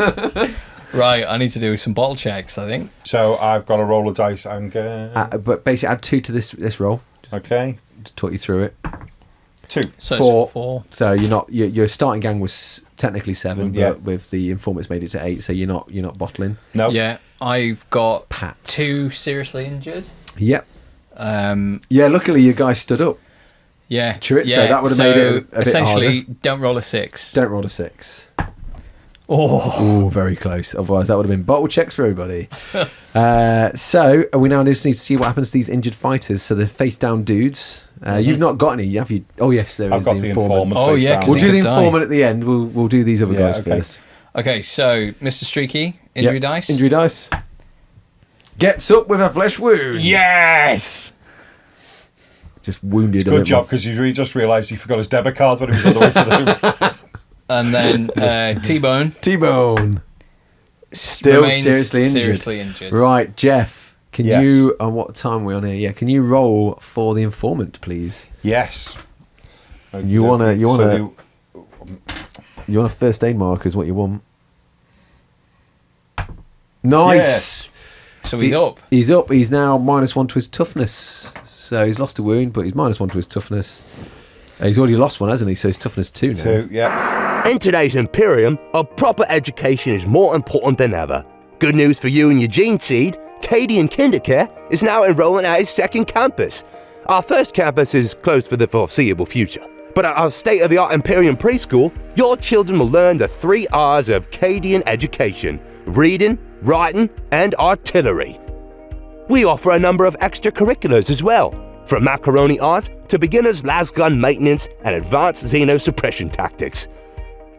turn them on. Right, I need to do some bottle checks, I think.
So I've got to roll a dice and go.
But basically, add 2 to this roll
Okay.
to talk you through it.
2.
So
4.
it's 4.
So you're not your starting gang was technically 7,
Yeah.
but with the informants made it to 8. So you're not bottling.
No.
Yeah. I've got
Pat.
2 seriously injured.
Yep.
Yeah,
Luckily your guy stood up. Chorizo, that would have made it a bit
essentially,
harder.
don't roll a 6.
Don't roll a 6.
Oh,
Ooh, very close. Otherwise, that would have been bottle checks for everybody. So we now just need to see what happens to these injured fighters. So the face down dudes. You've not got any, have you? Oh yes, there
I've
is
got
the informant.
Oh,
face
yeah,
down.
We'll
he
do the
could die.
informant at the end. We'll do these other guys
okay.
first.
okay. So, Mr. Streaky, injury
Yep.
dice.
Injury dice. Gets up with a flesh wound.
Yes.
Just wounded. a
Good
bit
job,
more.
because he just realised he forgot his debit card when he was on the way to the
And then T-Bone
T-Bone. Still
remains
seriously injured. Right, Jeff. Can
Yes.
you? On what time are we on here? Yeah. Can you roll for the informant, please?
Yes.
You wanna
So
You want a first aid marker is what you want. Nice.
So he's up.
He's up. He's now -1 to his toughness. So he's lost a wound, but he's -1 to his toughness. He's already lost one, hasn't he? So he's toughness 2 now.
2, yeah.
In today's Imperium, a proper education is more important than ever. Good news for you and your gene seed, Cadian Kindercare is now enrolling at its second campus. Our first campus is closed for the foreseeable future. But at our state-of-the-art Imperium preschool, your children will learn the 3 R's of Cadian education: reading, writing, and artillery. We offer a number of extracurriculars as well, from macaroni art to beginners lasgun maintenance and advanced xenosuppression tactics.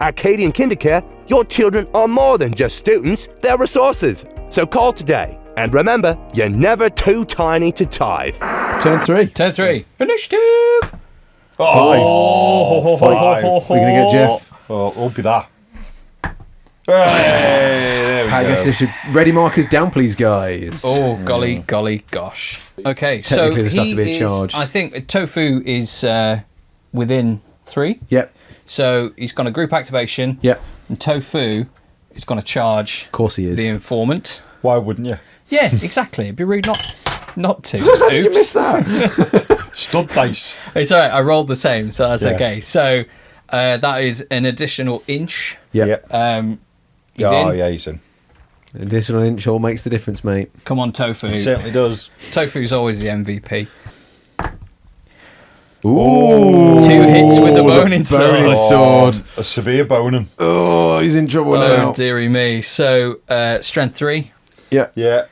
At Cadian Kindercare, your children are more than just students, they're resources. So call today. And remember, you're never too tiny to tithe.
Turn 3.
Turn 3. Initiative.
Oh, 5.
We're going to get Jeff.
Oh, it'll be that. Hey, there we
I guess
go.
they should ready markers down, please, guys.
Oh, golly, gosh. Okay, so
Technically, this
he
has to be a
is,
charge.
I think Tofu is within 3.
Yep.
So he's got a group activation.
Yep.
And Tofu is going to charge
Of course he is.
the informant.
Why wouldn't you?
Yeah, exactly. It'd be rude not to.
How did you miss
Oops.
that?
Stud dice.
It's all right. I rolled the same, so that's
Yeah.
okay. So that is an additional inch.
Yep.
He's
Oh,
in.
yeah, he's in.
Additional inch all makes the difference, mate.
Come on, Tofu.
It certainly does.
Tofu's always the MVP.
Ooh.
2 hits with the boning sword.
boning sword.
A severe boning.
Oh, he's in trouble now.
Oh, dearie me. So, strength 3.
Yeah.
Yeah.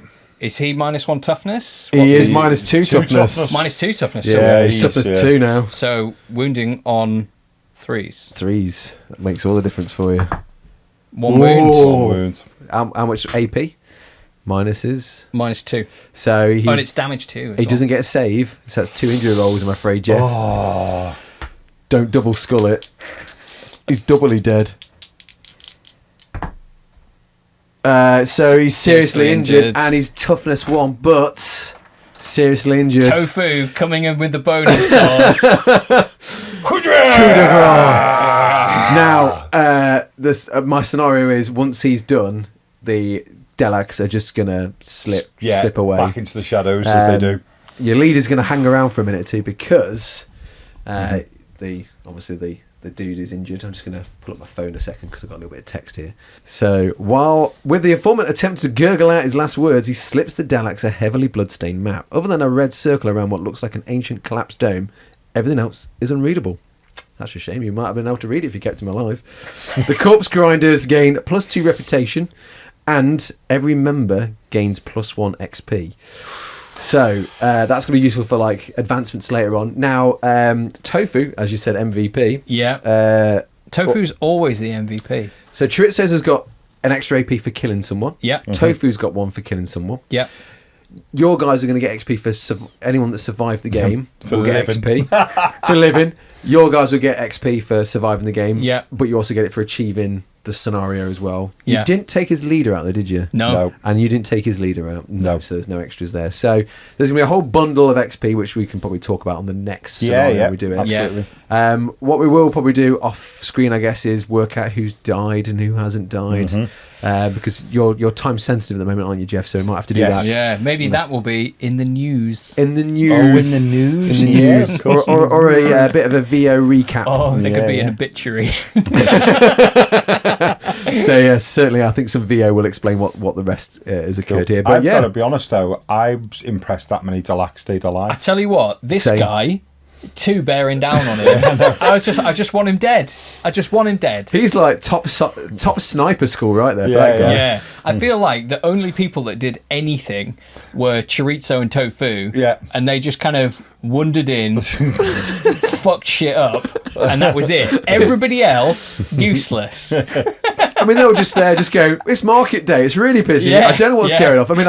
Is he -1 toughness?
He
What's
is
his-
-2
Two
toughness.
toughness.
-2 toughness.
Yeah, he's
he's-
toughness
yeah.
2 now.
So, wounding on 3s.
3s. That makes all the difference for you.
1 wound.
Whoa.
One wound.
How much AP? Minuses.
-2.
So he,
Oh, and it's damage 2.
he doesn't get a save. So that's 2 injury rolls, I'm afraid, Jeff.
Oh.
Don't double skull it. He's doubly dead. So he's seriously injured and he's toughness 1, but seriously injured.
Tofu coming in with the boning sword.
Coup de grace. Now, my scenario is once he's done, the Delaques are just gonna slip away.
Back into the shadows as they do.
Your leader's gonna hang around for a minute or two because the dude is injured. I'm just gonna pull up my phone a second because I've got a little bit of text here. So while with the informant attempts to gurgle out his last words, he slips the Delaques a heavily bloodstained map. Other than a red circle around what looks like an ancient collapsed dome, everything else is unreadable. That's a shame. You might have been able to read it if you kept him alive. The corpse grinders gain +2 reputation, and every member gains +1 XP. So that's going to be useful for like advancements later on. Now, Tofu, as you said, MVP.
Yeah. Tofu's always the MVP.
So Chorizo's has got an extra AP for killing someone.
Yeah.
Tofu's got 1 for killing someone.
Yeah.
Your guys are going to get XP for anyone that survived the game.
For
will get
living.
XP for living. Your guys will get XP for surviving the game.
Yeah.
But you also get it for achieving the scenario as well.
Yeah.
You didn't take his leader out though, did you?
No.
And you didn't take his leader out?
No.
So there's no extras there. So there's going to be a whole bundle of XP, which we can probably talk about on the next scenario we do it.
Absolutely.
What we will probably do off screen, I guess, is work out who's died and who hasn't died. because you're time sensitive at the moment, aren't you, Jeff? So we might have to do
Yes.
that.
Yeah, maybe that will be in the news.
In the news.
Oh, in the news.
In the
Yeah,
news.
of course.
Or a bit of a VO recap.
Oh, there could be
Yeah,
an
yeah.
obituary.
So yeah, certainly I think some VO will explain what the rest has occurred here. But
I've
yeah,
got to be honest though, I'm impressed that many Delaque stayed
I
alive.
tell you what, this
Same.
guy, too bearing down on him. I just want him dead. I just want him dead.
he's like top sniper school right there. For
Yeah,
that guy.
Yeah, I feel like the only people that did anything were Chorizo and Tofu.
Yeah.
And they just kind of wandered in, fucked shit up, and that was it. Everybody else, useless.
I mean, they were just there, just going, it's market day, it's really busy.
Yeah,
I don't know what's
yeah.
going on. I mean,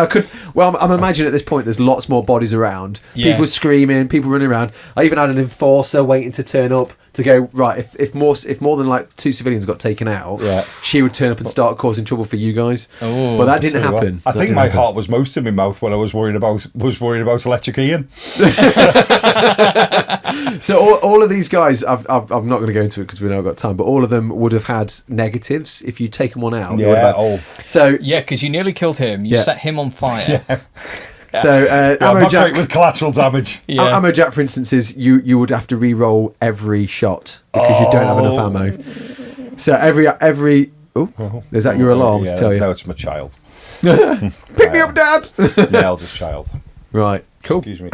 I'm imagining at this point there's lots more bodies around.
Yeah.
People screaming, people running around. I even had an enforcer waiting to turn up to go, right, if more than like 2 civilians got taken out,
Yeah.
she would turn up and start causing trouble for you guys.
Oh,
but that didn't
Tell you what,
happen.
I
That
think
didn't
my
happen.
heart was most in my mouth when I was worried about Electric Ian.
So all of these guys, I'm not going to go into it because we know I've got time, but all of them would have had negatives if you'd taken one out. They would have
Yeah.
had- So
Yeah, because you nearly killed him. You
Yeah.
set him on fire.
I'm
Ammo
not
Jack.
great with collateral damage.
Yeah.
Ammo Jack, for instance, is you would have to re-roll every shot because you don't have enough ammo. So every oh, is that your alarm
Yeah,
to tell you?
No, it's my child.
Pick me up, Dad.
My eldest child.
Right, cool.
Excuse me.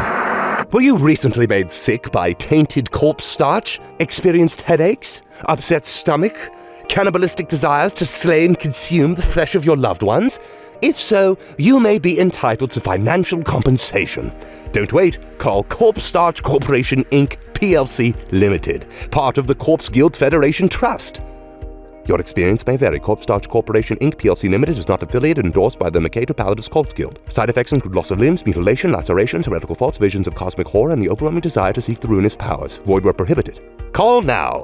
Were you recently made sick by tainted corpse starch? Experienced headaches? Upset stomach? Cannibalistic desires to slay and consume the flesh of your loved ones? If so, you may be entitled to financial compensation. Don't wait. Call Corpse Starch Corporation Inc. PLC Limited, part of the Corpse Guild Federation Trust. Your experience may vary. Corpse Starch Corporation Inc. PLC Limited is not affiliated and endorsed by the Mercator Paladins Corpse Guild. Side effects include loss of limbs, mutilation, lacerations, heretical thoughts, visions of cosmic horror, and the overwhelming desire to seek the ruinous powers. Void where prohibited. Call now.